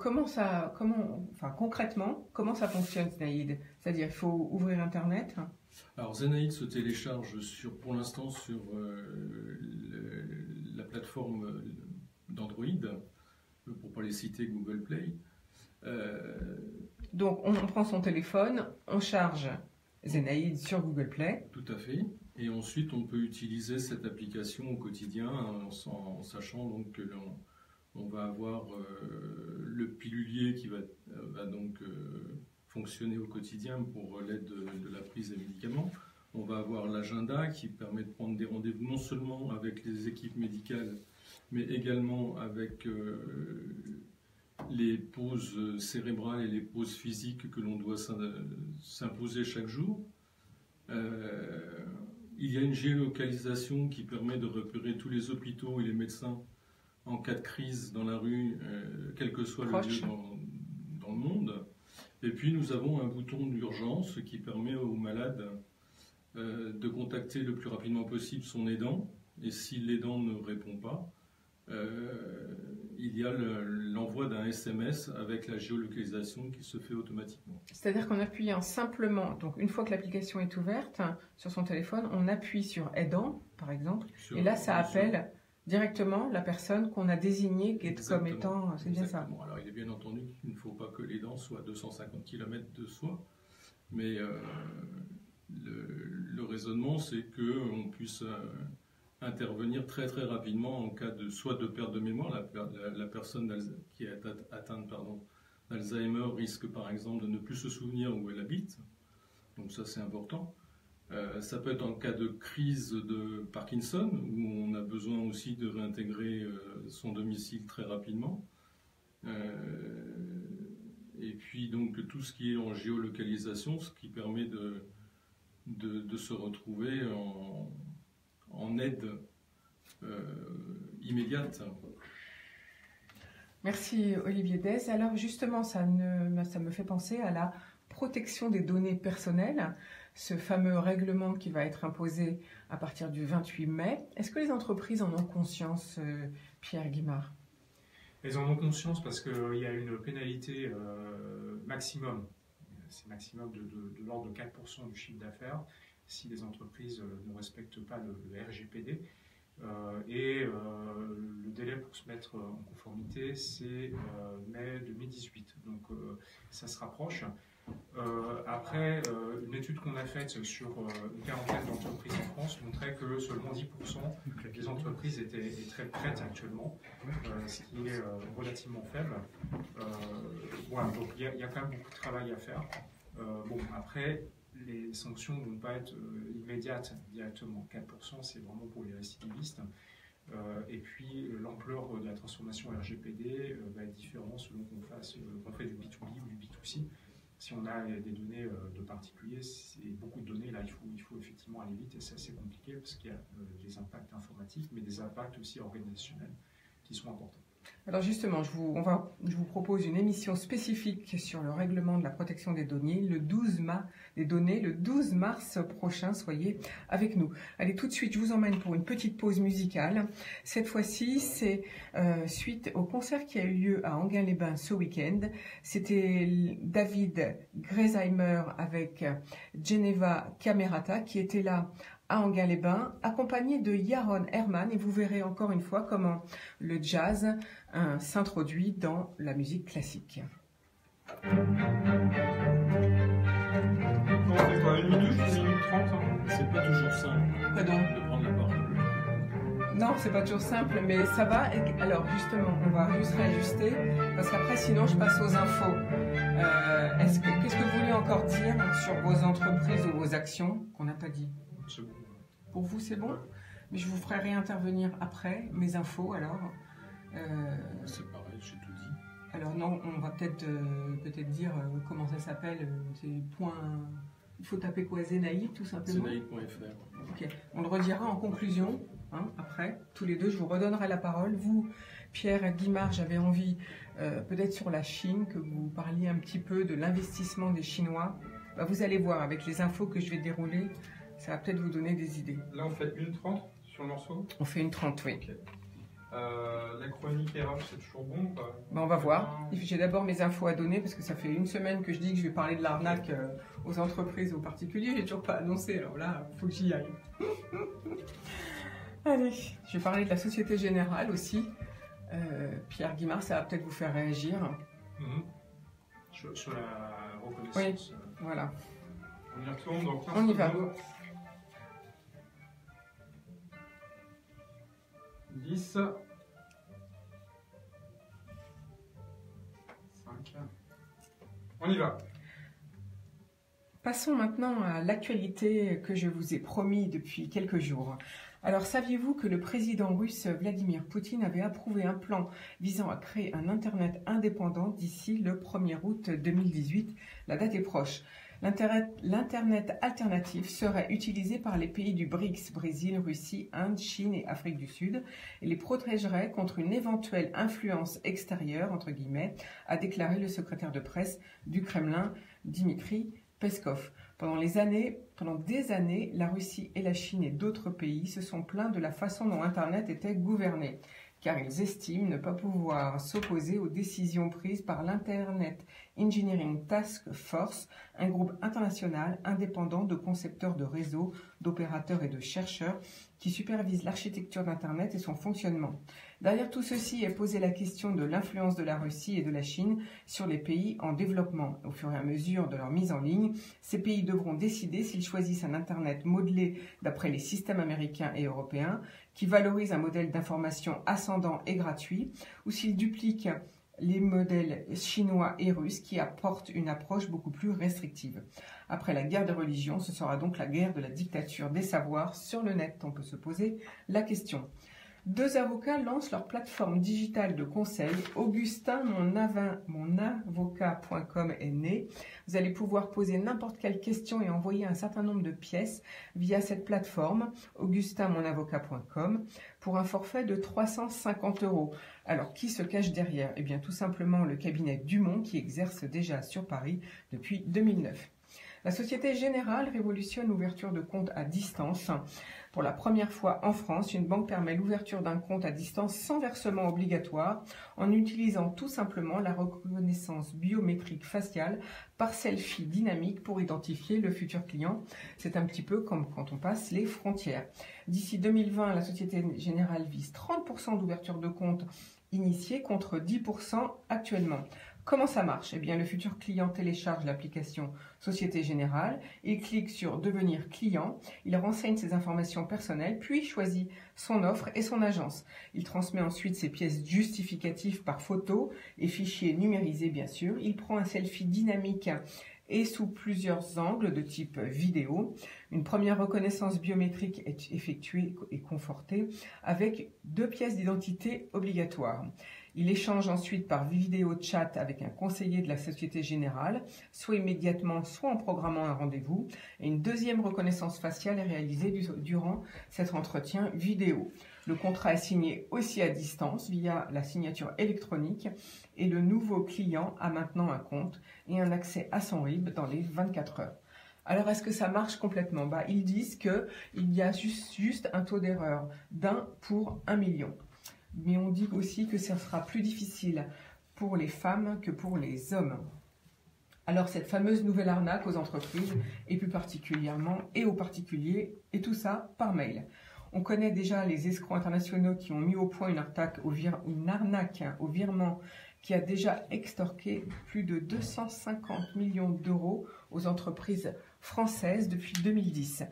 concrètement, comment ça fonctionne, Zénaïde? C'est-à-dire, il faut ouvrir Internet? Alors, Zénaïde se télécharge pour l'instant sur la plateforme d'Android, pour ne pas les citer, Google Play. Donc, on prend son téléphone, on charge Zénaïde sur Google Play. Tout à fait. Et ensuite, on peut utiliser cette application au quotidien en sachant donc que on va avoir le pilulier qui va donc fonctionner au quotidien pour l'aide de la prise des médicaments. On va avoir l'agenda qui permet de prendre des rendez-vous non seulement avec les équipes médicales, mais également avec les pauses cérébrales et les pauses physiques que l'on doit s'imposer chaque jour. Il y a une géolocalisation qui permet de repérer tous les hôpitaux et les médecins en cas de crise dans la rue, quel que soit le lieu dans le monde. Et puis nous avons un bouton d'urgence qui permet aux malades de contacter le plus rapidement possible son aidant. Et si l'aidant ne répond pas, il y a l'envoi d'un SMS avec la géolocalisation qui se fait automatiquement. C'est-à-dire qu'en appuyant simplement, donc une fois que l'application est ouverte sur son téléphone, on appuie sur aidant, par exemple, et là ça appelle directement la personne qu'on a désignée comme étant... C'est bien ça. Alors il est bien entendu qu'il ne faut pas que l'aidant soit à 250 km de soi, mais le raisonnement c'est qu'on puisse intervenir très très rapidement en cas soit de perte de mémoire. La personne qui est atteinte d'Alzheimer risque par exemple de ne plus se souvenir où elle habite, donc ça c'est important. Ça peut être en cas de crise de Parkinson, où on a besoin aussi de réintégrer son domicile très rapidement. Et puis donc tout ce qui est en géolocalisation, ce qui permet de se retrouver en aide immédiate. Merci Olivier Dès. Alors justement, ça me fait penser à la protection des données personnelles, ce fameux règlement qui va être imposé à partir du 28 mai. Est-ce que les entreprises en ont conscience, Pierre Guimard ? Elles en ont conscience parce qu'il y a une pénalité maximum, c'est maximum de l'ordre de 4% du chiffre d'affaires si les entreprises ne respectent pas le RGPD. Le délai pour se mettre en conformité, c'est mai 2018. Donc ça se rapproche. Après, une étude qu'on a faite sur une quarantaine d'entreprises en France montrait que seulement 10% des entreprises étaient très prêtes actuellement, ce qui est relativement faible. Voilà, donc il y a quand même beaucoup de travail à faire. Après, les sanctions ne vont pas être immédiates directement. 4%, c'est vraiment pour les récidivistes. Et puis, l'ampleur de la transformation RGPD va être différente selon qu'on fait du B2B ou du B2C. Si on a des données de particuliers, c'est beaucoup de données, là, il faut effectivement aller vite et c'est assez compliqué parce qu'il y a des impacts informatiques, mais des impacts aussi organisationnels qui sont importants. Alors justement, je vous propose une émission spécifique sur le règlement de la protection des données le 12 mars prochain. Soyez avec nous. Allez, tout de suite, je vous emmène pour une petite pause musicale. Cette fois-ci, c'est suite au concert qui a eu lieu à Enghien-les-Bains ce week-end. C'était David Gresheimer avec Geneva Camerata qui était là à Enghien-les-Bains, accompagné de Yaron Herman, et vous verrez encore une fois comment le jazz s'introduit dans la musique classique. Non, c'est quoi, une minute 30 hein. C'est pas toujours simple de prendre la parole. Non, c'est pas toujours simple, mais ça va. Alors justement, on va juste réajuster, parce qu'après sinon je passe aux infos. Qu'est-ce que vous voulez encore dire sur vos entreprises ou vos actions qu'on n'a pas dit? Pour vous, c'est bon? Mais je vous ferai réintervenir après, mes infos, alors. C'est pareil, j'ai tout dit. Alors non, on va peut-être dire comment ça s'appelle. C'est point... Il faut taper quoi? Zénaïd, tout simplement? Zénaïd.fr. Ok, on le redira en conclusion, après. Tous les deux, je vous redonnerai la parole. Vous, Pierre Guimard, j'avais envie, peut-être sur la Chine, que vous parliez un petit peu de l'investissement des Chinois. Vous allez voir, avec les infos que je vais dérouler, ça va peut-être vous donner des idées. Là, on fait 1:30 sur le morceau? On fait 1:30, oui. Okay. La chronique RH, c'est toujours bon ou pas? On va voir. J'ai d'abord mes infos à donner parce que ça fait une semaine que je dis que je vais parler de l'arnaque aux entreprises, aux particuliers. J'ai toujours pas annoncé, alors là, il faut que j'y aille. Allez, je vais parler de la Société Générale aussi. Pierre Guimard, ça va peut-être vous faire réagir. Sur la reconnaissance. Oui, voilà. On y retourne, donc on y va. 10. 5. On y va. Passons maintenant à l'actualité que je vous ai promis depuis quelques jours. Alors, saviez-vous que le président russe Vladimir Poutine avait approuvé un plan visant à créer un Internet indépendant d'ici le 1er août 2018? La date est proche. L'Internet alternatif serait utilisé par les pays du BRICS, Brésil, Russie, Inde, Chine et Afrique du Sud, et les protégerait contre une éventuelle influence extérieure, entre guillemets, a déclaré le secrétaire de presse du Kremlin, Dmitri Peskov. Pendant des années, la Russie et la Chine et d'autres pays se sont plaints de la façon dont Internet était gouverné, car ils estiment ne pas pouvoir s'opposer aux décisions prises par l'Internet Engineering Task Force, un groupe international indépendant de concepteurs de réseaux, d'opérateurs et de chercheurs qui supervise l'architecture d'Internet et son fonctionnement. Derrière tout ceci est posée la question de l'influence de la Russie et de la Chine sur les pays en développement. Au fur et à mesure de leur mise en ligne, ces pays devront décider s'ils choisissent un Internet modelé d'après les systèmes américains et européens, qui valorise un modèle d'information ascendant et gratuit, ou s'ils dupliquent les modèles chinois et russes qui apportent une approche beaucoup plus restrictive. Après la guerre des religions, ce sera donc la guerre de la dictature des savoirs sur le net. On peut se poser la question. 2 avocats lancent leur plateforme digitale de conseil. Augustin, monavocat.com est né. Vous allez pouvoir poser n'importe quelle question et envoyer un certain nombre de pièces via cette plateforme, augustinmonavocat.com, pour un forfait de 350 €. Alors, qui se cache derrière? Eh bien, tout simplement le cabinet Dumont qui exerce déjà sur Paris depuis 2009. La Société Générale révolutionne l'ouverture de comptes à distance. Pour la première fois en France, une banque permet l'ouverture d'un compte à distance sans versement obligatoire en utilisant tout simplement la reconnaissance biométrique faciale par selfie dynamique pour identifier le futur client. C'est un petit peu comme quand on passe les frontières. D'ici 2020, la Société Générale vise 30% d'ouverture de compte initiée contre 10% actuellement. Comment ça marche? Eh bien, le futur client télécharge l'application Société Générale, il clique sur « Devenir client », il renseigne ses informations personnelles, puis choisit son offre et son agence. Il transmet ensuite ses pièces justificatives par photo et fichiers numérisés, bien sûr. Il prend un selfie dynamique et sous plusieurs angles de type vidéo. Une première reconnaissance biométrique est effectuée et confortée avec 2 pièces d'identité obligatoires. Il échange ensuite par vidéo chat avec un conseiller de la Société Générale, soit immédiatement, soit en programmant un rendez-vous. Et une deuxième reconnaissance faciale est réalisée durant cet entretien vidéo. Le contrat est signé aussi à distance via la signature électronique et le nouveau client a maintenant un compte et un accès à son RIB dans les 24 heures. Alors, est-ce que ça marche complètement? Ils disent qu'il y a juste un taux d'erreur d'1 pour 1 million. Mais on dit aussi que ça sera plus difficile pour les femmes que pour les hommes. Alors, cette fameuse nouvelle arnaque aux entreprises, et plus particulièrement et aux particuliers, et tout ça par mail. On connaît déjà les escrocs internationaux qui ont mis au point une arnaque au virement qui a déjà extorqué plus de 250 millions d'euros aux entreprises françaises depuis 2010.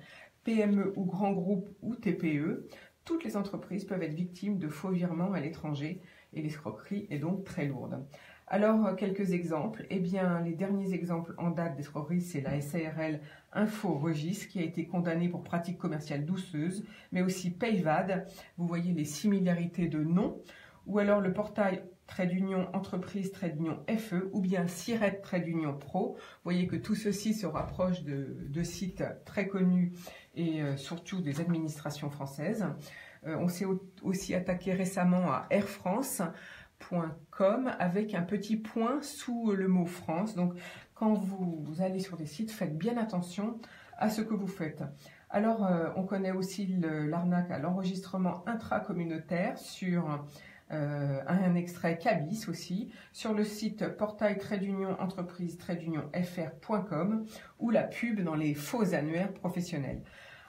PME ou grands groupes ou TPE, toutes les entreprises peuvent être victimes de faux virements à l'étranger et l'escroquerie est donc très lourde. Alors, quelques exemples. Eh bien, les derniers exemples en date d'escroquerie, c'est la SARL Info Regis qui a été condamnée pour pratiques commerciales douceuses, mais aussi Payvad. Vous voyez les similarités de noms. Ou alors le portail /entreprise FE ou bien Siret /pro. Vous voyez que tout ceci se rapproche de sites très connus et surtout des administrations françaises. On s'est aussi attaqué récemment à airfrance.com avec un petit point sous le mot France. Donc quand vous allez sur des sites, faites bien attention à ce que vous faites. Alors on connaît aussi l'arnaque à l'enregistrement intracommunautaire sur un extrait Cabis aussi, sur le site portail-entreprise-fr.com ou la pub dans les faux annuaires professionnels.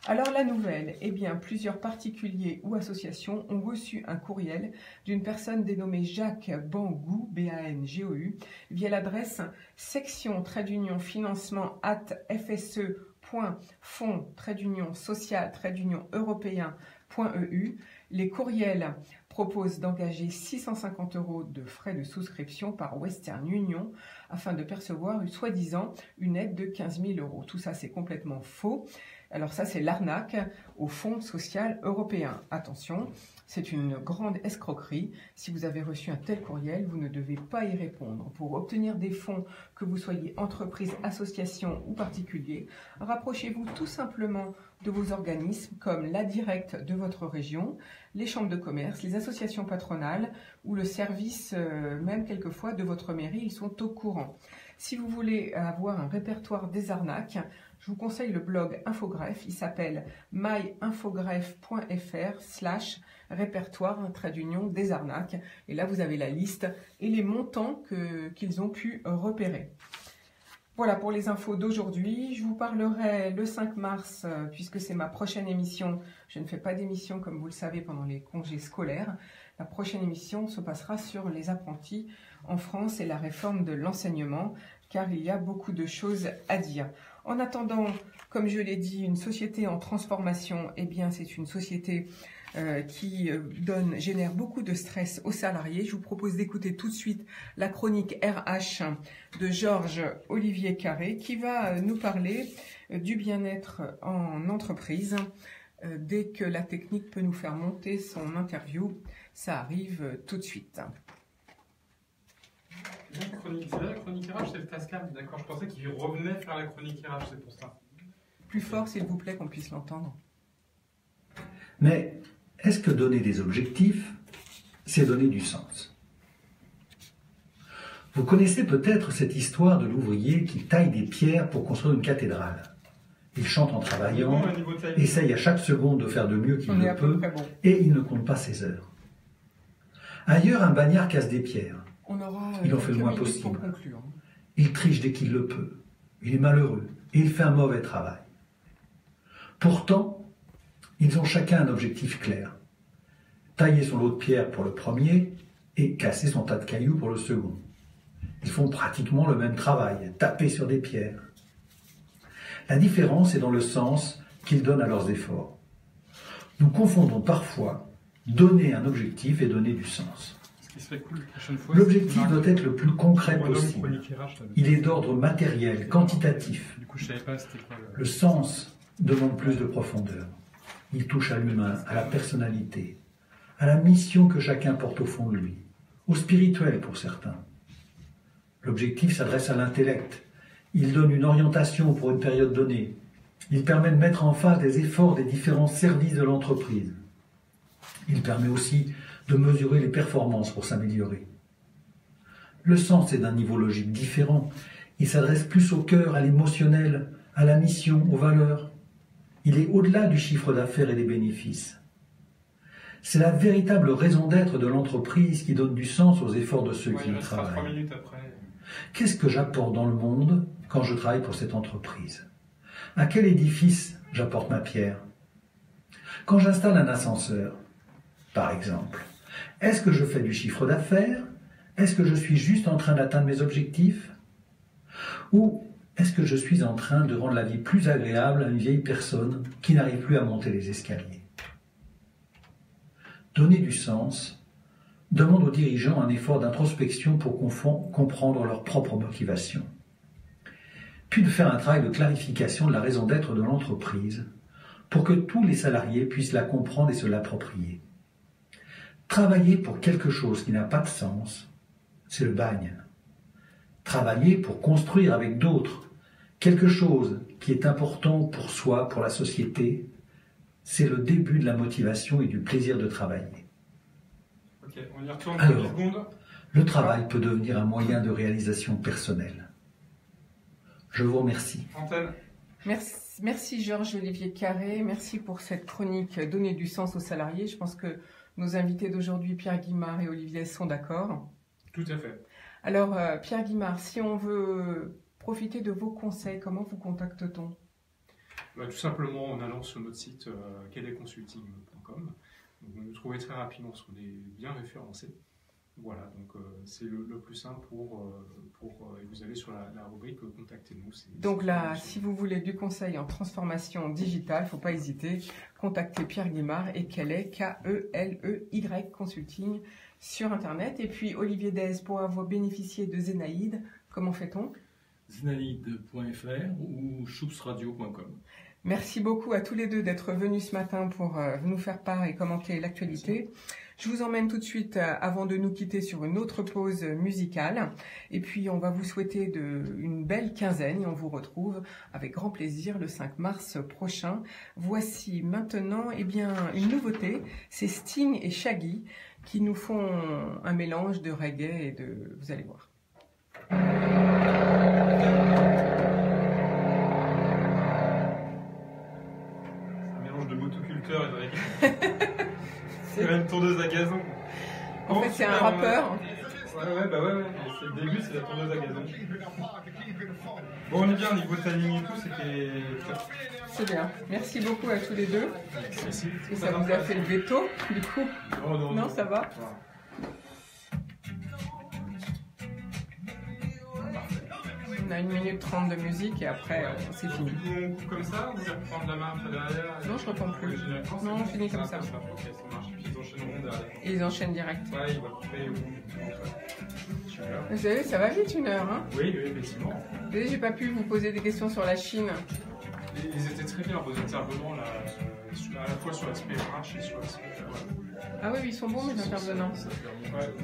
Alors la nouvelle, eh bien plusieurs particuliers ou associations ont reçu un courriel d'une personne dénommée Jacques Bangou, B-A-N-G-O-U, via l'adresse section-financement@fse.fond-social-européen.eu. Les courriels proposent d'engager 650 € de frais de souscription par Western Union afin de percevoir, soi-disant, une aide de 15 000 €. Tout ça, c'est complètement faux. Alors ça, c'est l'arnaque au Fonds social européen. Attention, c'est une grande escroquerie. Si vous avez reçu un tel courriel, vous ne devez pas y répondre. Pour obtenir des fonds, que vous soyez entreprise, association ou particulier, rapprochez-vous tout simplement de vos organismes comme la Directe de votre région, les chambres de commerce, les associations patronales ou le service même quelquefois de votre mairie. Ils sont au courant. Si vous voulez avoir un répertoire des arnaques, je vous conseille le blog Infogreffe. Il s'appelle myinfogreffe.fr/répertoire des arnaques. Et là, vous avez la liste et les montants qu'ils ont pu repérer. Voilà pour les infos d'aujourd'hui. Je vous parlerai le 5 mars, puisque c'est ma prochaine émission. Je ne fais pas d'émission, comme vous le savez, pendant les congés scolaires. La prochaine émission se passera sur les apprentis en France et la réforme de l'enseignement, car il y a beaucoup de choses à dire. En attendant, comme je l'ai dit, une société en transformation, eh bien, c'est une société qui génère beaucoup de stress aux salariés. Je vous propose d'écouter tout de suite la chronique RH de Georges-Olivier Carré qui va nous parler du bien-être en entreprise. Dès que la technique peut nous faire monter son interview, ça arrive tout de suite. C'est la chronique RH, c'est le Tascam, d'accord. Je pensais qu'il revenait faire la chronique RH, c'est pour ça. Plus fort, s'il vous plaît, qu'on puisse l'entendre. Mais est-ce que donner des objectifs, c'est donner du sens? Vous connaissez peut-être cette histoire de l'ouvrier qui taille des pierres pour construire une cathédrale. Il chante en travaillant, essaye à chaque seconde de faire de mieux qu'il le peut, et il ne compte pas ses heures. Ailleurs, un bagnard casse des pierres. Il en fait le moins possible. Il triche dès qu'il le peut. Il est malheureux et il fait un mauvais travail. Pourtant, ils ont chacun un objectif clair. Tailler son lot de pierres pour le premier et casser son tas de cailloux pour le second. Ils font pratiquement le même travail, taper sur des pierres. La différence est dans le sens qu'ils donnent à leurs efforts. Nous confondons parfois donner un objectif et donner du sens. L'objectif doit être le plus concret possible. Il est d'ordre matériel, quantitatif. Le sens demande plus de profondeur. Il touche à l'humain, à la personnalité, à la mission que chacun porte au fond de lui, au spirituel pour certains. L'objectif s'adresse à l'intellect. Il donne une orientation pour une période donnée. Il permet de mettre en phase des efforts des différents services de l'entreprise. Il permet aussi de mesurer les performances pour s'améliorer. Le sens est d'un niveau logique différent. Il s'adresse plus au cœur, à l'émotionnel, à la mission, aux valeurs. Il est au-delà du chiffre d'affaires et des bénéfices. C'est la véritable raison d'être de l'entreprise qui donne du sens aux efforts de ceux qui y travaillent. Qu'est-ce que j'apporte dans le monde quand je travaille pour cette entreprise? À quel édifice j'apporte ma pierre? Quand j'installe un ascenseur, par exemple, est-ce que je fais du chiffre d'affaires? Est-ce que je suis juste en train d'atteindre mes objectifs? Ou est-ce que je suis en train de rendre la vie plus agréable à une vieille personne qui n'arrive plus à monter les escaliers? Donner du sens demande aux dirigeants un effort d'introspection pour comprendre leur propre motivation, puis de faire un travail de clarification de la raison d'être de l'entreprise pour que tous les salariés puissent la comprendre et se l'approprier. Travailler pour quelque chose qui n'a pas de sens, c'est le bagne. Travailler pour construire avec d'autres quelque chose qui est important pour soi, pour la société, c'est le début de la motivation et du plaisir de travailler. Ok, on y retourne Alors, 10 secondes. Le travail peut devenir un moyen de réalisation personnelle. Je vous remercie. Antenne. Merci Georges-Olivier Carré, merci pour cette chronique Donner du sens aux salariés. Je pense que nos invités d'aujourd'hui, Pierre Guimard et Olivier, sont d'accord. Tout à fait. Alors, Pierre Guimard, si on veut profiter de vos conseils, comment vous contacte-t-on? Tout simplement en allant sur notre site kedeconsulting.com. Vous nous trouvez très rapidement, parce qu'on est bien référencé. Voilà, donc c'est le plus simple et vous allez sur la rubrique Contactez-nous. Donc là, si vous voulez du conseil en transformation digitale, il ne faut pas hésiter, contactez Pierre Guimard et Keley, K-E-L-E-Y Consulting sur Internet. Et puis Olivier Dez, pour avoir bénéficié de Zénaïde, comment fait-on? Zénaïde.fr ou choupsradio.com. Merci beaucoup à tous les deux d'être venus ce matin pour nous faire part et commenter l'actualité. Je vous emmène tout de suite, avant de nous quitter, sur une autre pause musicale. Et puis, on va vous souhaiter une belle quinzaine et on vous retrouve avec grand plaisir le 5 mars prochain. Voici maintenant une nouveauté. C'est Sting et Shaggy qui nous font un mélange de reggae et de... Vous allez voir. De motoculteur et de reggae. C'est une tondeuse à gazon. En fait, c'est un rappeur. Ouais. C'est le début, c'est la tondeuse à gazon. Bon, on est bien, niveau timing et tout, c'était top. C'est bien. Merci beaucoup à tous les deux. Merci. Parce que ça vous a fait le veto, du coup. Non, ça va. On a 1 minute 30 de musique et après c'est fini. On coupe comme ça ou on reprend de la main après derrière? Non, je reprends plus. Non, on finit comme ça. Ok, ça marche. Puis ils enchaîneront derrière. Et ils enchaînent direct. Ouais, ils vont couper ou... Super. Vous savez, ça va vite 1 heure. Hein? Oui, effectivement. Vous savez, j'ai pas pu vous poser des questions sur la Chine. Ils étaient très bien, vos intervenants, là, à la fois sur l'aspect RH et sur l'aspect... Ah oui, ils sont bons, mes intervenants.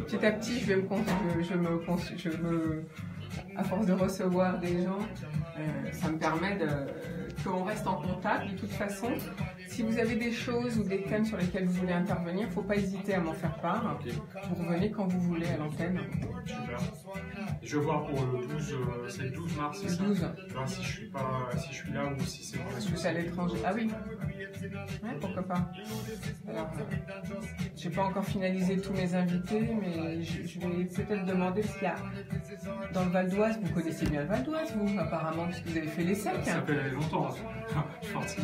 Petit à petit, à force de recevoir des gens, ça me permet qu'on reste en contact. De toute façon, si vous avez des choses ou des thèmes sur lesquels vous voulez intervenir, il ne faut pas hésiter à m'en faire part. Vous revenez quand vous voulez à l'antenne. Super. Je Je vais voir pour le 12, c'est le 12 mars, c'est ça? 12. Ben, si je suis là ou si c'est Parce que c'est à l'étranger. Ah oui. Ouais, pourquoi pas. Alors, j'ai pas encore finalisé tous mes invités, mais je vais peut-être demander parce qu'il y a dans le Val d'Oise, vous connaissez bien le Val d'Oise, vous, apparemment, parce que vous avez fait les secs. Ça fait longtemps. Je suis parti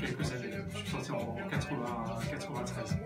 quelques années. Je suis sorti en 93.